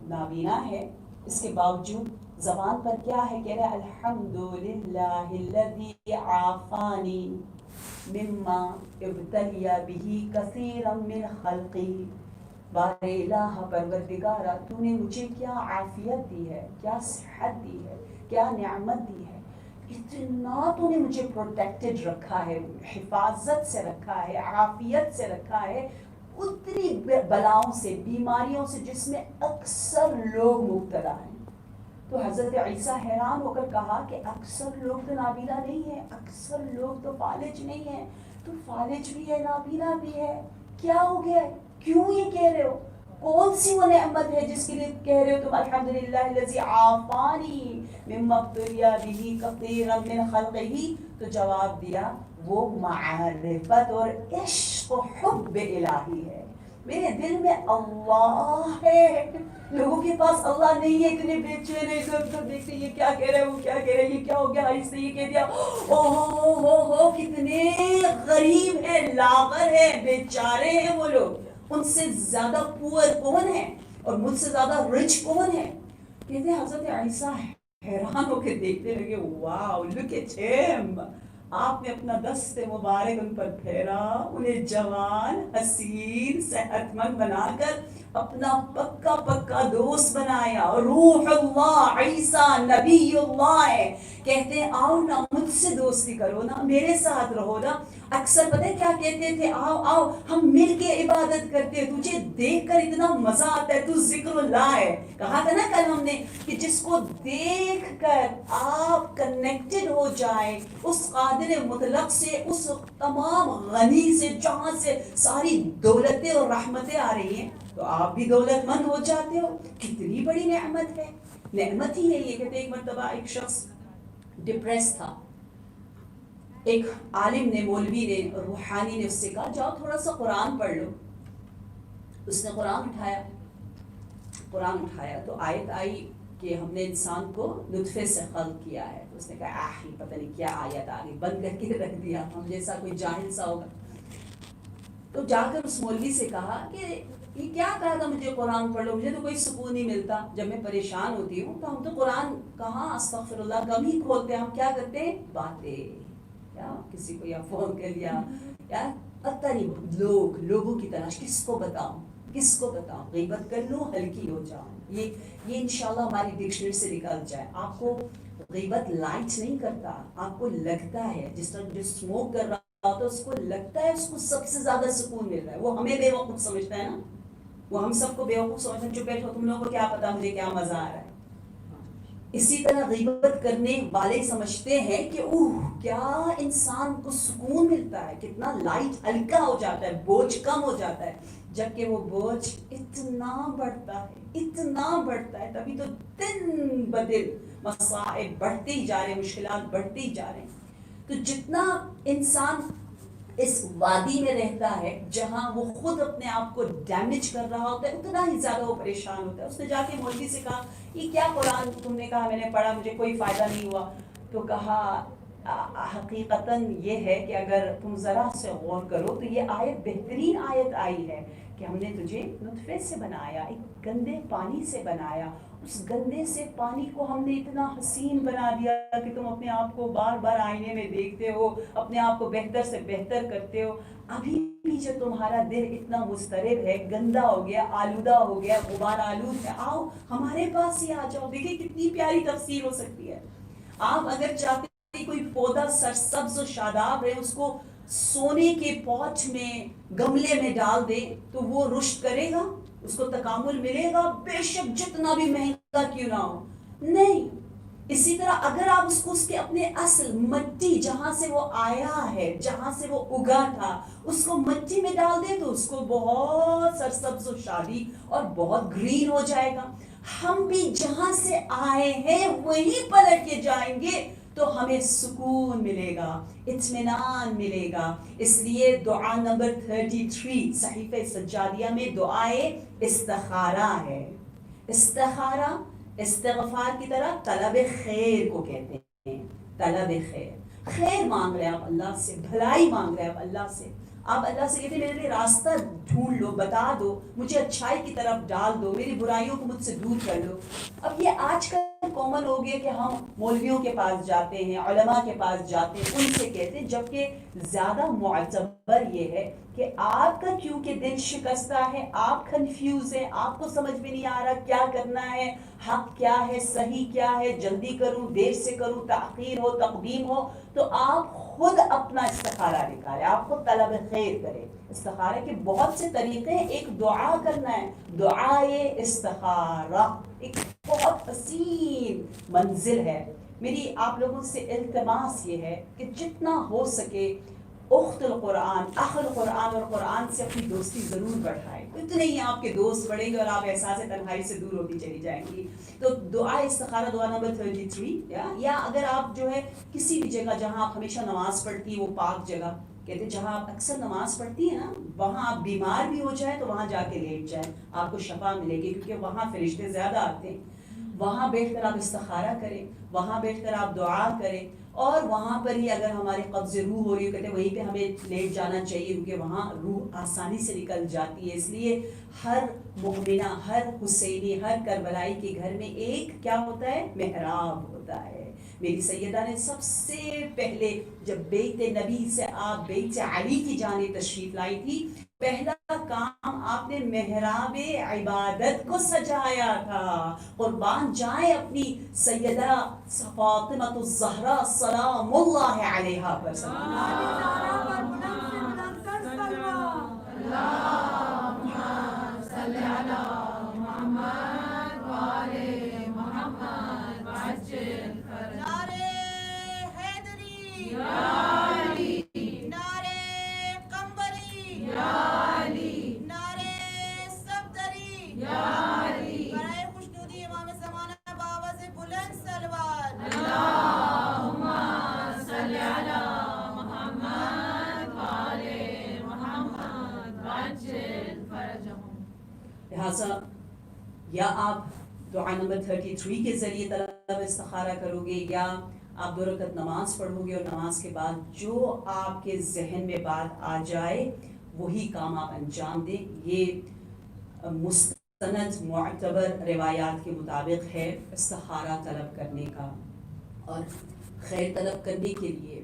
نابینا ہے، اس کے باوجود زبان پر کیا ہے؟ کہہ رہا ہے الحمدللہ الذی عافانی مما ابتلی بہ کثیرا من خلقی. بار الہ پروردگارہ، تو نے مجھے کیا عافیت دی ہے، کیا صحت دی ہے، کیا نعمت دی ہے، اتنا تو نے مجھے پروٹیکٹڈ رکھا ہے، حفاظت سے رکھا ہے، عافیت سے رکھا ہے، اتنی بلاؤں سے، بیماریوں سے جس میں اکثر لوگ مبتلا ہیں. تو حضرت عیسیٰ حیران ہو کر کہا کہ اکثر لوگ تو نابینا نہیں ہیں، اکثر لوگ تو فالج نہیں ہیں، تو فالج بھی ہے، نابینا بھی ہے، کیا ہو گیا ہے؟ کیوں یہ کہہ رہے ہو؟ کون سی وہ نعمت ہے جس کے لیے کہہ رہے ہو تم الحمدللہ الذی عافانی مما ابتلی بہ کثیرا من خلقہ؟ تو جواب دیا وہ معرفت اور عشق و حب الہی ہے. میرے دل میں اللہ ہے، لوگوں کے پاس اللہ نہیں ہے، اتنے بے چین ہیں، ادھر ادھر دیکھتے یہ کیا کہہ رہے ہیں، وہ کیا کہہ رہے ہیں، یہ کیا ہو گیا، اس نے یہ کہہ دیا، ہو کتنے غریب ہیں، لاغر ہیں، بیچارے ہیں وہ لوگ. ان سے زیادہ پور کون ہے اور مجھ سے زیادہ رچ کون ہے؟ کہتے ہیں حضرت عیسیٰ حیران ہو کے دیکھنے لگے، واو لک ایٹ ہم. آپ نے اپنا دست مبارک ان پر پھیرا، انہیں جوان، حسین، صحت مند بنا کر اپنا پکا پکا دوست بنایا. روح اللہ، عیسیٰ نبی اللہ ہے. کہتے ہیں آؤ نا مجھ سے دوستی کرو نا، میرے ساتھ رہو نا. اکثر پتہ کیا کہتے تھے؟ آؤ آؤ ہم مل کے عبادت کرتے ہیں، تجھے دیکھ کر اتنا مزہ آتا ہے، تو ذکر اللہ ہے. کہا تھا نا کل ہم نے کہ جس کو دیکھ کر آپ کنیکٹڈ ہو جائیں اس قادر مطلق سے، اس تمام غنی سے جہاں سے ساری دولتیں اور رحمتیں آ رہی ہیں، تو آپ بھی دولت مند ہو جاتے ہو. کتنی بڑی نعمت ہے، نعمت ہی ہے یہ. کہتے ایک مرتبہ ایک شخص ڈپریس تھا، ایک عالم نے، مولوی نے، روحانی نے اس سے کہا جاؤ تھوڑا سا قرآن پڑھ لو. اس نے قرآن اٹھایا تو آیت آئی کہ ہم نے انسان کو نطفے سے خلق کیا ہے. تو اس نے کہا پتہ نہیں کیا آیت آ گئی، بند کر کے رکھ دیا، ہم جیسا کوئی جاہل سا ہوگا. تو جا کر اس مولوی سے کہا کہ یہ کیا کہا تھا مجھے قرآن پڑھ لو، مجھے تو کوئی سکون نہیں ملتا، جب میں پریشان ہوتی ہوں تو ہم تو قرآن کہاں، استغفر اللہ، کم ہی کھولتے ہیں، ہم کیا کرتے ہیں؟ باتیں. یا کسی کو یا فون کر لیا یا پتہ نہیں لوگوں کی تلاش، کس کو بتاؤں، غیبت کر لوں ہلکی ہو جاؤں. یہ انشاءاللہ ہماری ڈکشنری سے نکل جائے. آپ کو غیبت لائٹ نہیں کرتا، آپ کو لگتا ہے، جس طرح جو اسموک کر رہا ہوتا ہے اس کو لگتا ہے اس کو سب سے زیادہ سکون مل رہا ہے. وہ ہمیں بے وقوف سمجھتا ہے نا، وہ ہم سب کو بے وقوف سمجھتا ہے. چپ بیٹھو، تم لوگوں کو کیا پتا مجھے کیا مزہ آ رہا ہے. اسی طرح غیبت کرنے والے سمجھتے ہیں کہ کیا انسان کو سکون ملتا ہے، کتنا لائٹ ہلکا ہو جاتا ہے، بوجھ کم ہو جاتا ہے. جبکہ وہ بوجھ اتنا بڑھتا ہے. تبھی تو دن بدن مصائب بڑھتے ہی جا رہے ہیں، مشکلات بڑھتے ہی جا رہے ہیں. تو جتنا انسان اس وادی میں رہتا ہے جہاں وہ خود اپنے آپ کو ڈیمیج کر رہا ہوتا ہے، اتنا ہی زیادہ وہ پریشان ہوتا ہے. اس نے جا کے مولوی سے کہا یہ کیا قرآن تم نے کہا میں نے پڑھا مجھے کوئی فائدہ نہیں ہوا. تو کہا حقیقتاً یہ ہے کہ اگر تم ذرا سے غور کرو تو یہ آیت بہترین آیت آئی ہے کہ ہم نے تجھے نطفے سے بنایا، ایک گندے پانی سے بنایا. اس گندے سے پانی کو ہم نے اتنا حسین بنا دیا کہ تم اپنے آپ کو بار بار آئینے میں دیکھتے ہو، اپنے آپ کو بہتر سے بہتر کرتے ہو. ابھی بھی جو تمہارا دل اتنا مضطرب ہے، گندا ہو گیا، آلودہ ہو گیا، غبار آلود ہے، آؤ ہمارے پاس ہی آ جاؤ. دیکھیں کتنی پیاری تفسیر ہو سکتی ہے. آپ اگر چاہتے ہیں کوئی پودا سرسبز و شاداب ہے، اس کو سونے کے پوٹ میں گملے میں ڈال دے تو وہ رشد کرے گا، اس کو تکامل ملے گا، بے شک جتنا بھی مہنگا کیوں نہ ہو. نہیں. اسی طرح اگر آپ اس کو اس کے اپنے اصل مٹی جہاں سے وہ آیا ہے، جہاں سے وہ اگا تھا، اس کو مٹی میں ڈال دے تو اس کو بہت سرسبز و شادی اور بہت گرین ہو جائے گا. ہم بھی جہاں سے آئے ہیں وہیں پلٹ کے جائیں گے تو ہمیں سکون ملے گا، اطمینان ملے گا. اس لیے دعا نمبر 33 صحیفہ سجادیہ میں دعائے استخارہ ہے. استخارہ استغفار کی طرح طلب خیر کو کہتے ہیں. طلب خیر مانگ رہے ہیں آپ اللہ سے، بھلائی مانگ رہے ہیں آپ اللہ سے. آپ اللہ سے کہتے ہیں میرے لیے راستہ ڈھونڈ لو، بتا دو، مجھے اچھائی کی طرف ڈال دو، میری برائیوں کو مجھ سے دور کر لو. اب یہ آج کل کامن ہو گیا کہ ہم مولویوں کے پاس جاتے ہیں، علماء کے پاس جاتے ہیں، ان سے کہتے ہیں. جبکہ زیادہ معتبر یہ ہے کہ آپ کا کیونکہ دل شکستہ ہے، آپ کنفیوز ہیں، آپ کو سمجھ میں نہیں آ رہا کیا کرنا ہے، حق کیا ہے، صحیح کیا ہے، جلدی کروں، دیر سے کروں، تاخیر ہو، تقدیم ہو، تو آپ خود اپنا استخارہ نکالیں، آپ خود طلب خیر کریں. استخارے کے بہت سے طریقے ہیں. ایک دعا کرنا ہے، دعائے استخارہ ایک بہت حسین منزل ہے. میری آپ لوگوں سے التماس یہ ہے کہ جتنا ہو سکے اخت القرآن، اخ القرآن اور قرآن سے اپنی دوستی ضرور بڑھائیں. اتنے ہی آپ کے دوست بڑھیں گے اور آپ احساس تنہائی سے دور ہوتی چلی جائیں گی. تو دعا استخارہ دعا نمبر 33 یا اگر آپ جو ہے کسی بھی جگہ جہاں آپ ہمیشہ نماز پڑھتی ہیں وہ پاک جگہ، کہتے ہیں جہاں آپ اکثر نماز پڑھتی ہیں نا وہاں آپ بیمار بھی ہو جائیں تو وہاں جا کے لیٹ جائیں، آپ کو شفا ملے گی کیونکہ وہاں فرشتے زیادہ آتے ہیں. وہاں بیٹھ کر آپ استخارہ کریں، وہاں بیٹھ کر آپ دعا کریں. اور وہاں پر ہی اگر ہمارے قبض روح ہو رہی ہے کہتے ہیں وہیں پہ ہمیں لیٹ جانا چاہیے کیونکہ وہاں روح آسانی سے نکل جاتی ہے. اس لیے ہر مؤمنہ، ہر حسینی، ہر کربلائی کے گھر میں ایک کیا ہوتا ہے؟ محراب ہوتا ہے. میری سیدہ نے سب سے پہلے جب بیت نبی سے آپ بیت علی کی جانب تشریف لائی تھی، پہلا کام آپ نے محراب عبادت کو سجایا تھا. قربان جائیں اپنی سیدہ فاطمہ الزہرا سلام اللہ علیہا پر. لہٰذا یا آپ دعا نمبر 33 کے ذریعے طلب استخارہ کرو گے، یا آپ 2 رکعت نماز پڑھو گے اور نماز کے بعد جو آپ کے ذہن میں بات آ جائے وہی کام آپ انجام دیں. یہ مستند معتبر روایات کے مطابق ہے استخارہ طلب کرنے کا. اور خیر طلب کرنے کے لیے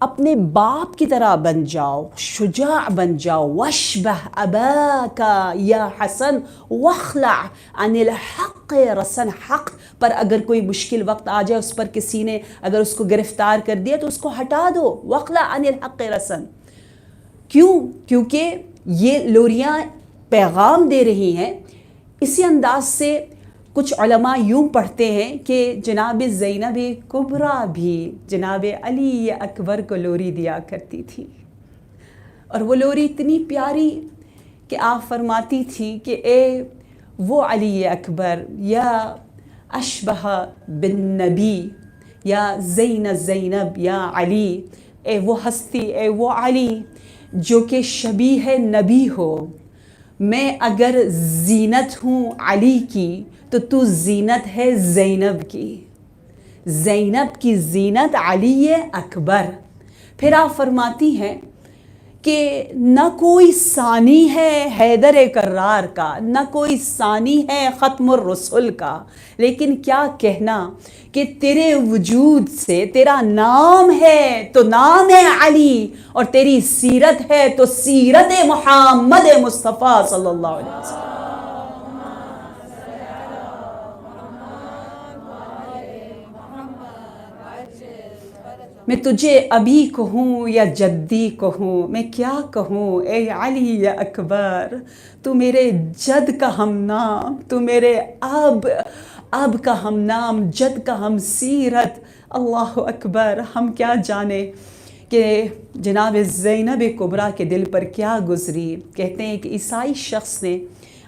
اپنے باپ کی طرح بن جاؤ، شجاع بن جاؤ. واشبہ اباکا یا حسن واخلع عن الحق رسن. حق پر اگر کوئی مشکل وقت آ جائے، اس پر کسی نے اگر اس کو گرفتار کر دیا تو اس کو ہٹا دو. واخلع عن الحق رسن. کیوں؟ کیونکہ یہ لوریاں پیغام دے رہی ہیں. اسی انداز سے کچھ علماء یوں پڑھتے ہیں کہ جناب زینب کبریٰ بھی جناب علی اکبر کو لوری دیا کرتی تھی، اور وہ لوری اتنی پیاری کہ آپ فرماتی تھی کہ اے وہ علی اکبر، یا اشبہ بالنبی، یا زینب یا علی، اے وہ ہستی، اے وہ علی جو کہ شبیہ نبی ہو. میں اگر زینت ہوں علی کی تو تو زینت ہے زینب کی. زینب کی زینت علی اکبر. پھر آپ فرماتی ہیں کہ نہ کوئی ثانی ہے حیدر کرار کا، نہ کوئی ثانی ہے ختم الرسل کا، لیکن کیا کہنا کہ تیرے وجود سے تیرا نام ہے تو نام ہے علی، اور تیری سیرت ہے تو سیرت محمد مصطفیٰ صلی اللہ علیہ وسلم. میں تجھے ابھی کہوں یا جدی کہوں، میں کیا کہوں اے علی اکبر. تو میرے جد کا ہم نام، تو میرے اب کا ہم نام، جد کا ہم سیرت. اللہ اکبر. ہم کیا جانے کہ جناب زینب کبریٰ کے دل پر کیا گزری. کہتے ہیں کہ عیسائی شخص نے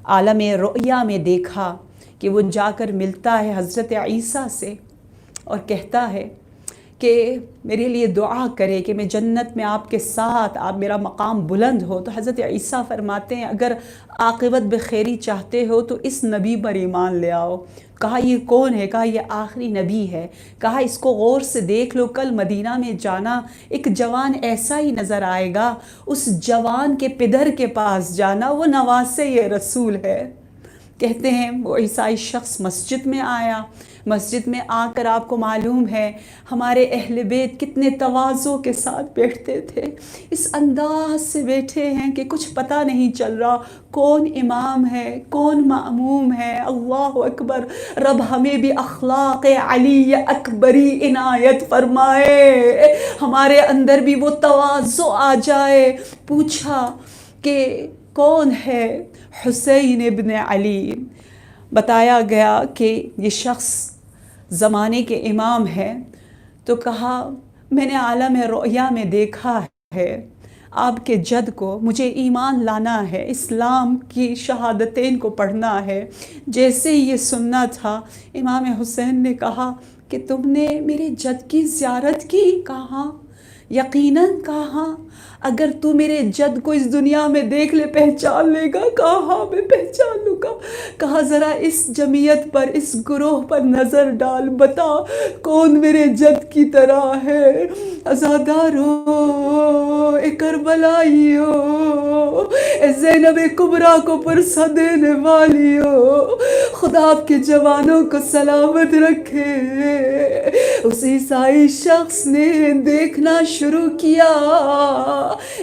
عالم رؤیا میں دیکھا کہ وہ جا کر ملتا ہے حضرت عیسیٰ سے اور کہتا ہے کہ میرے لیے دعا کرے کہ میں جنت میں آپ کے ساتھ، آپ میرا مقام بلند ہو. تو حضرت عیسیٰ فرماتے ہیں اگر عاقبت بخیری چاہتے ہو تو اس نبی پر ایمان لے آؤ. کہا یہ کون ہے؟ کہا یہ آخری نبی ہے. کہا اس کو غور سے دیکھ لو، کل مدینہ میں جانا ایک جوان ایسا ہی نظر آئے گا، اس جوان کے پدر کے پاس جانا، وہ نواسے یہ رسول ہے. کہتے ہیں وہ عیسائی شخص مسجد میں آیا. مسجد میں آ کر آپ کو معلوم ہے ہمارے اہل بیت کتنے تواضع کے ساتھ بیٹھتے تھے. اس انداز سے بیٹھے ہیں کہ کچھ پتہ نہیں چل رہا کون امام ہے کون مأموم ہے. اللہ اکبر. رب ہمیں بھی اخلاق علی اکبری عنایت فرمائے، ہمارے اندر بھی وہ تواضع آ جائے. پوچھا کہ کون ہے؟ حسین ابن علی. بتایا گیا کہ یہ شخص زمانے کے امام ہے. تو کہا میں نے عالم رؤیا میں دیکھا ہے آپ کے جد کو، مجھے ایمان لانا ہے، اسلام کی شہادتین کو پڑھنا ہے. جیسے یہ سننا تھا امام حسین نے کہا کہ تم نے میرے جد کی زیارت کی؟ کہاں؟ یقیناً. کہاں؟ اگر تو میرے جد کو اس دنیا میں دیکھ لے پہچان لے گا؟ کہا میں پہچان لوں گا. کہا ذرا اس جمعیت پر، اس گروہ پر نظر ڈال، بتا کون میرے جد کی طرح ہے. عزادارو، اے کربلائی ہو، اے زینب کبریٰ کو پرسہ دینے والی ہو، خدا آپ کے جوانوں کو سلامت رکھے. اس عیسائی شخص نے دیکھنا شروع کیا.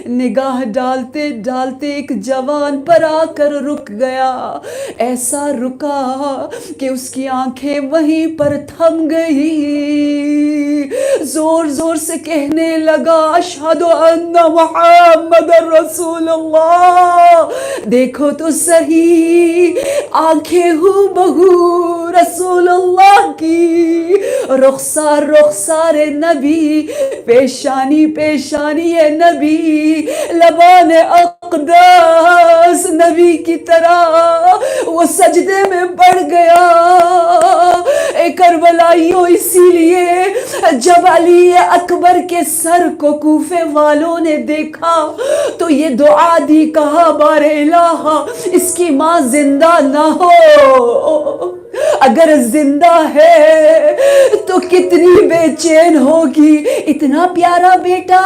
نگاہ ڈالتے ڈالتے ایک جوان پر آ کر رک گیا. ایسا رکا کہ اس کی آنکھیں وہیں پر تھم گئی. زور زور سے کہنے لگا اشہد ان محمد رسول اللہ. دیکھو تو صحیح، آنکھیں ہو بہو رسول اللہ کی، رخسار رخسار نبی، پیشانی پیشانی نبی، لبان اقدس نبی کی طرح. وہ سجدے میں پڑ گیا. اے کربلائیوں، اسی لیے جب علی اکبر کے سر کو کوفے والوں نے دیکھا تو یہ دعا دی، کہا بار الہ اس کی ماں زندہ نہ ہو، اگر زندہ ہے تو کتنی بے چین ہوگی، اتنا پیارا بیٹا،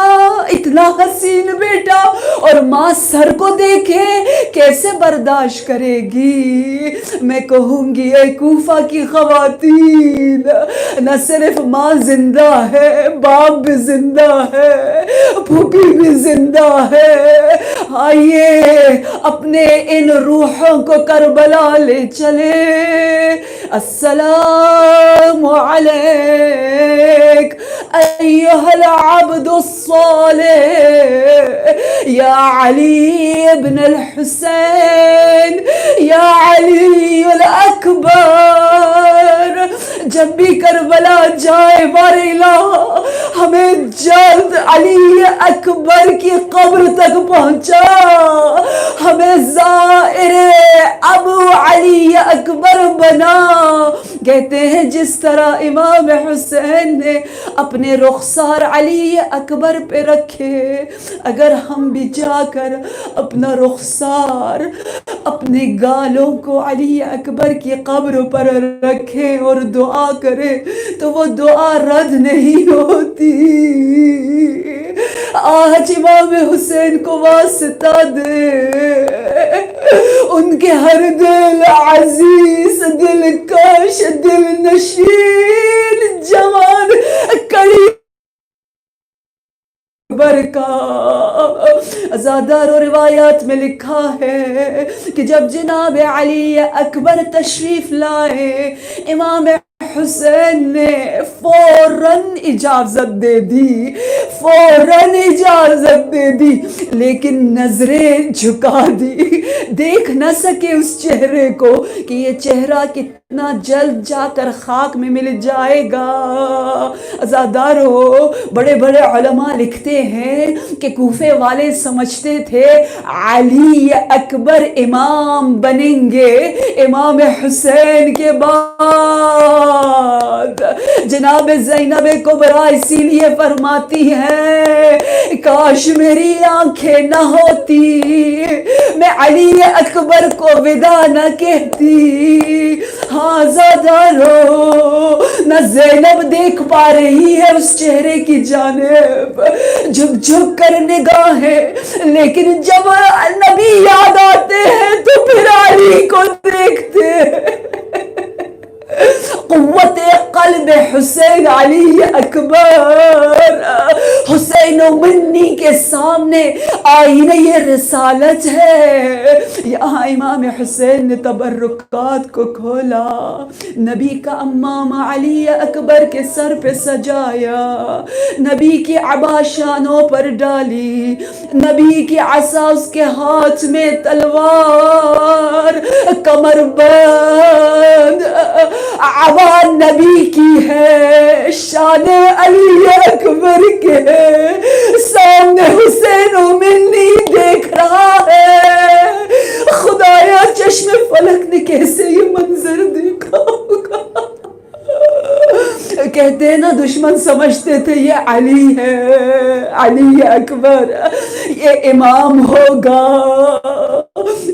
اتنا حسین بیٹا، اور ماں سر کو دیکھے کیسے برداشت کرے گی؟ میں کہوں گی اے کوفہ کی خواتین، نہ صرف ماں زندہ ہے، باپ بھی زندہ ہے، پھوپھی بھی زندہ ہے، آئیے اپنے ان روحوں کو کربلا لے چلے۔ السلام علیک ایھا العبد الصالح یا علی ابن الحسین یا علی الاکبر۔ جب بھی کربلا جائے بار الہ ہمیں جلد علی اکبر کی قبر تک پہنچا، ہمیں زائر ابو علی اکبر بنا۔ کہتے ہیں جس طرح امام حسین نے اپنے رخسار علی اکبر پہ رکھے، اگر ہم بھی جا کر اپنا رخسار، اپنے گالوں کو علی اکبر کی قبر پر رکھیں اور دعا کریں تو وہ دعا رد نہیں ہوتی۔ آج امام حسین کو واسطہ دے، ان کے ہر دل عزیز، دل کش، دل نشین جوان کڑی کا ازادار و روایات میں لکھا ہے کہ جب جناب علی اکبر تشریف لائے، امام حسین نے فوراً اجازت دے دی، فوراً اجازت دے دی، لیکن نظریں جھکا دی، دیکھ نہ سکے اس چہرے کو کہ یہ چہرہ کتنا جلد جا کر خاک میں مل جائے گا۔ عزادارو، بڑے بڑے علماء لکھتے ہیں کہ کوفے والے سمجھتے تھے علی اکبر امام بنیں گے امام حسین کے بعد۔ جناب زینب کبریٰ اسی لیے فرماتی ہیں کاش میری آنکھیں نہ ہوتی، میں علی اکبر کو ودا نہ کہتی۔ ہاں زادارو، نہ زینب دیکھ پا رہی ہے اس چہرے کی جانب، جھک جھک کر نگاہیں، لیکن جب نبی یاد آتے ہیں تو پھر علی کو دیکھتے ہیں۔ قوت قلب حسین علی اکبر، حسین و منی کے سامنے آئینہ یہ رسالت ہے۔ یہاں امام حسین نے تبرکات کو کھولا، نبی کا امامہ علی اکبر کے سر پہ سجایا، نبی کی عبا شانوں پر ڈالی، نبی کی عصا اس کے ہاتھ میں تلوار، کمر بند عبا نبی کی ہے، شان علی اکبر کے، سامنے حسین و منی دیکھ رہا ہے۔ خدایا چشم فلک نے کیسے یہ منظر دیکھا ہوگا؟ کہتے ہیں نا دشمن سمجھتے تھے یہ علی ہے، علی اکبر یہ امام ہوگا،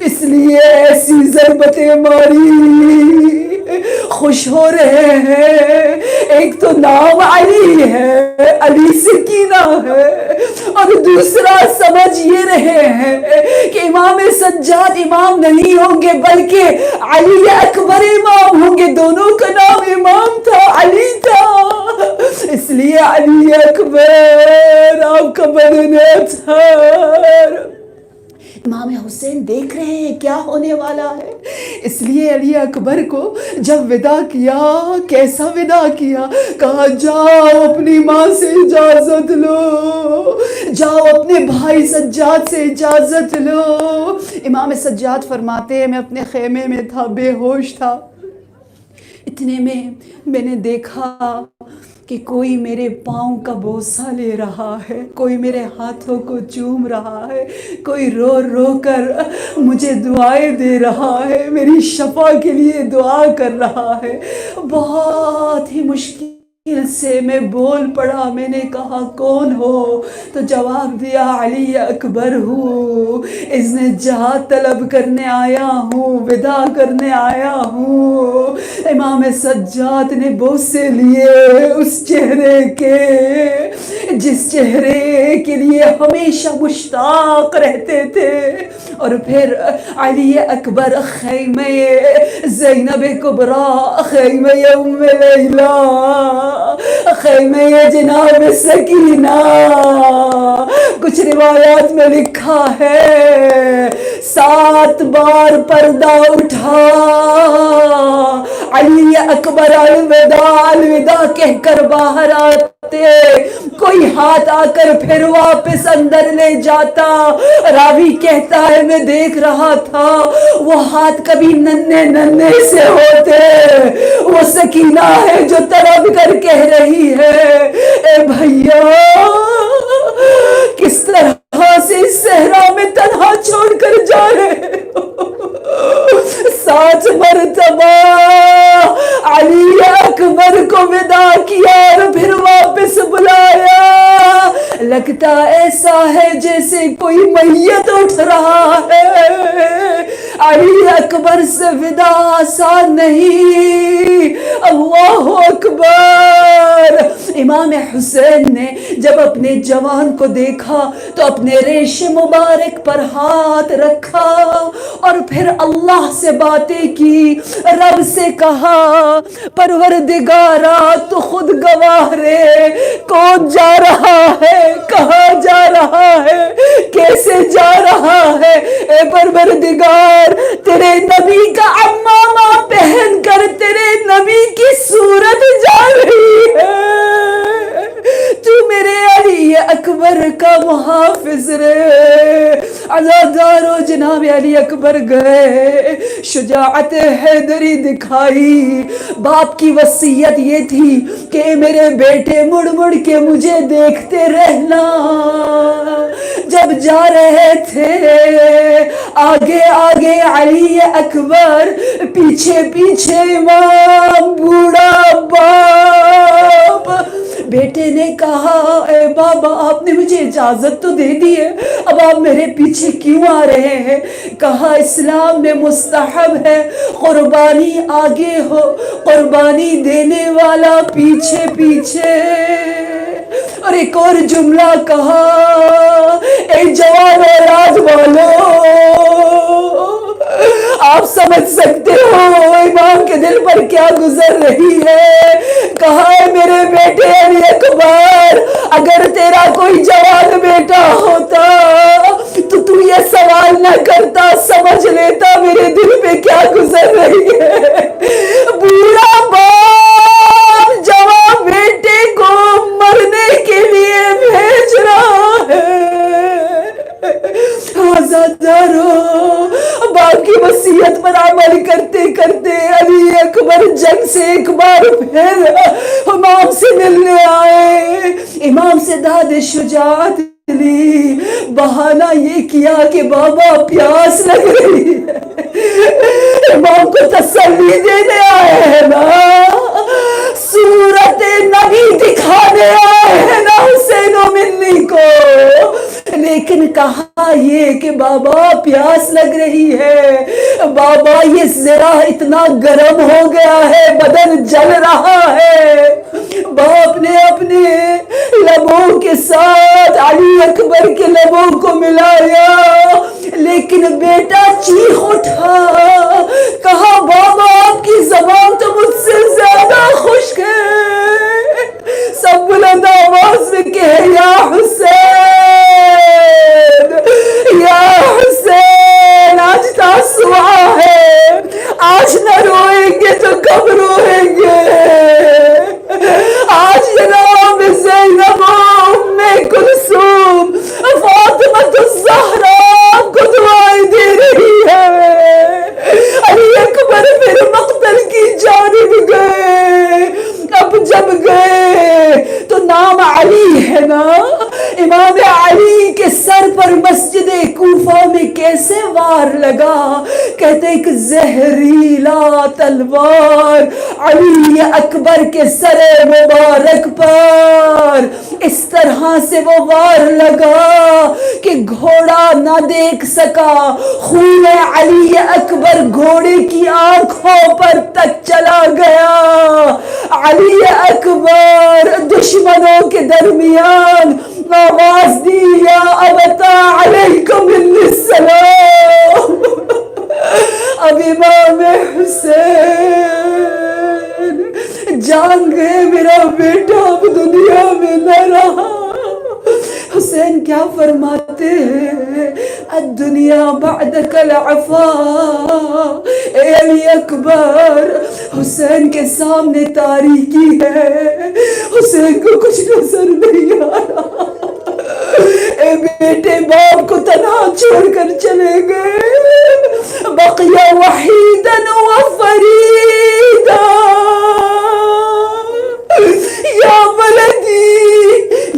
اس لیے ایسی ضربتیں ماری، خوش ہو رہے ہیں۔ ایک تو نام علی ہے، علی سکینہ ہے، اور دوسرا سمجھ یہ رہے ہیں کہ امام سجاد امام نہیں ہوں گے بلکہ علی اکبر امام ہوں گے، دونوں کا نام امام تھا، علی تھا، اس لیے علی اکبر آپ کا بدن اطہر۔ امام حسین دیکھ رہے ہیں کیا ہونے والا ہے، اس لیے علی اکبر کو جب ودا کیا، کیسا ودا کیا؟ کہا جاؤ اپنی ماں سے اجازت لو، جاؤ اپنے بھائی سجاد سے اجازت لو۔ امام سجاد فرماتے ہیں میں اپنے خیمے میں تھا، بے ہوش تھا، اتنے میں میں نے دیکھا کہ کوئی میرے پاؤں کا بوسہ لے رہا ہے، کوئی میرے ہاتھوں کو چوم رہا ہے، کوئی رو رو کر مجھے دعائیں دے رہا ہے، میری شفا کے لیے دعا کر رہا ہے۔ بہت ہی مشکل سے میں بول پڑا، میں نے کہا کون ہو؟ تو جواب دیا علی اکبر ہوں، اذن جہاد طلب کرنے آیا ہوں، وداع کرنے آیا ہوں۔ امام سجاد نے بوسے لیے اس چہرے کے جس چہرے کے لیے ہمیشہ مشتاق رہتے تھے، اور پھر علی اکبر خیمہ زینب کبریٰ، خیمہ ام لیلا، خیمہ جناب سکینہ، کچھ روایات میں لکھا ہے 7 بار پردہ اٹھا، علی اکبر الوداع الوداع کہہ کر باہر آتے، کوئی ہاتھ آ کر پھر واپس اندر لے جاتا۔ راوی کہتا ہے میں دیکھ رہا تھا وہ ہاتھ کبھی ننھے ننھے سے ہوتے، وہ سکینہ ہے جو طلب کر کہہ رہی ہے اے بھیا کس طرح سے اس صحرا میں تنہا چھوڑ کر جا رہے ہو۔ 7 مرتبہ علی اکبر کو وداع کیا اور پھر واپس بلایا، لگتا ایسا ہے جیسے کوئی میت اٹھ رہا ہے۔ علی اکبر سے وداع آسان نہیں، اللہ اکبر۔ امام حسین نے جب اپنے جوان کو دیکھا تو اپنے ریش مبارک پر ہاتھ رکھا اور پھر اللہ سے باتیں کی، رب سے کہا پروردگارا تو خود گواہ رے، کون جا رہا ہے، کہاں جا رہا ہے، کیسے جا رہا ہے، اے پروردگار تیرے نبی کا عمامہ پہن کر تیرے نبی کی صورت جا رہی ہے، تو میرے علی اکبر کا محافظ رے۔ عزادارو جناب علی اکبر گئے، شجاعت حیدری دکھائی۔ باپ کی وصیت یہ تھی کہ میرے بیٹے مڑ مڑ کے مجھے دیکھتے رہنا۔ جب جا رہے تھے آگے آگے علی اکبر، پیچھے پیچھے امام بوڑھا باپ۔ بیٹے نے کہا اے بابا آپ نے مجھے اجازت تو دے دی ہے، اب آپ میرے پیچھے کیوں آ رہے ہیں؟ کہا اسلام میں مستحب ہے قربانی آگے ہو، قربانی دینے والا پیچھے پیچھے۔ اور ایک اور جملہ کہا اے جوان اولاد والو، آپ سمجھ سکتے ہو امام کے دل پر کیا گزر رہی ہے۔ کہا ہے میرے بیٹے علی اکبر، اگر تیرا کوئی جوان بیٹا ہوتا تو یہ سوال نہ کرتا، سمجھ لیتا میرے دل پہ کیا گزر رہی ہے۔ بوڑھا باپ جوان بیٹے کو مرنے کے لیے بھیج رہا ہے۔ آزادارو باپ کی وصیت پر عمل کرتے کرتے علی اکبر جنگ سے ایک بار پھر امام سے ملنے آئے، امام سے داد شجاعت لی، بہانہ یہ کیا کہ بابا پیاس لگ رہی ہے، امام کو تسلی دینے آئے ہیں نا، صورت نبی دکھانے آئے ہیں نا حسین و منی کو، لیکن کہا یہ کہ بابا پیاس لگ رہی ہے، بابا یہ ذرا اتنا گرم ہو گیا ہے، بدن جل رہا ہے۔ باپ نے اپنے لبوں کے ساتھ علی اکبر کے لبوں کو ملایا، لیکن بیٹا چیخ اٹھا، کہا بابا آپ کی زبان تو مجھ سے زیادہ خشک ہے۔ سب بلند آواز میں کہے یا حسین، یا حسین، آج تاسوعا ہے، آج نہ روئیں گے تو کب روئیں گے؟ آج جناب زینب ام کلثوم فاطمہ الزہرا کو دعائیں دے رہی ہے۔ علی اکبر پھر مقتل کی جانب گئے، اب جب گئے تو نام علی ہے نا، پر مسجد کوفہ میں کیسے وار لگا، کہتے ایک زہریلا تلوار علی اکبر کے سر مبارک پر اس طرح سے وہ وار لگا کہ گھوڑا نہ دیکھ سکا، خون علی اکبر گھوڑے کی آنکھوں پر تک چلا گیا۔ علی اکبر دشمنوں کے درمیان آواز دی، یا ابتا علیکم السلام۔ اب امام حسین جان گئے، میرا بیٹا اب دنیا میں نہ رہا۔ حسین کیا فرماتے ہیں، الدنیا بعدک العفا۔ اے علی اکبر، حسین کے سامنے تاریکی ہے، حسین کو کچھ نظر نہیں آ رہا۔ اے بیٹے باپ کو تنہا چھوڑ کر چلے گئے، بقیہ وحیدا و فریدا۔ یا ولدی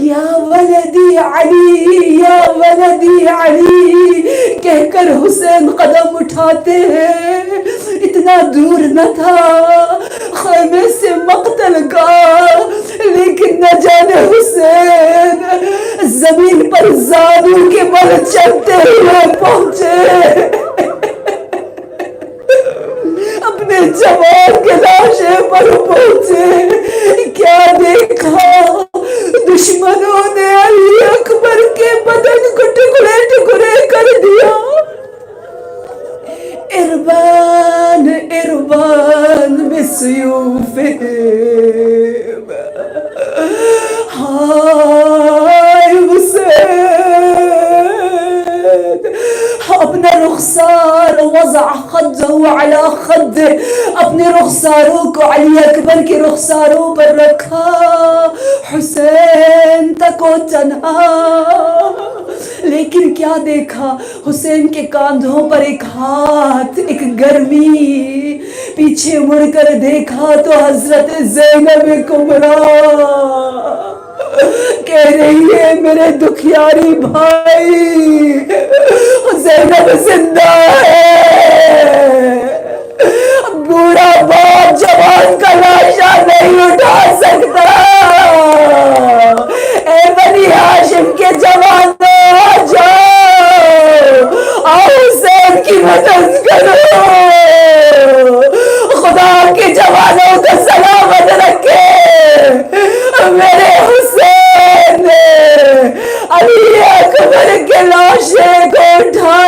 یا ولدی علی، یا ولدی علی کہہ کر حسین قدم اٹھاتے ہیں۔ اتنا دور نہ تھا خیمے سے مقتل کا، لیکن نہ جانے حسین زمین پر زانوں کے بل چلتے ہوئے پہنچے، اپنے جوان کے لاشے پر پہنچے۔ کیا دیکھا، دشمنوں نے علی اکبر کے بدن کو ٹکڑے ٹکڑے کر دیا۔ اربان اربان بسیوفہم، ہائے حسین، اپنا رخسار وضع خدہ علی خدہ، اپنے رخساروں کو علی اکبر کے رخساروں پر رکھا، حسین تک و تنہا۔ لیکن کیا دیکھا، حسین کے کاندھوں پر ایک ہاتھ، ایک گرمی۔ پیچھے مڑ کر دیکھا تو حضرت زینب کبریٰ کہہ رہی ہے، میرے دکھیاری بھائی زینب زندہ ہے۔ بوڑھا باپ جوان کا لاشا نہیں اٹھا سکتا۔ اے بنی ہاشم کے جوانوں آ جاؤ، آؤ حسین کی مدد کرو، خدا کے جوانوں کو سلامت رکھے۔ میرے حسین نے علی اکبر کے لاشے کو اٹھا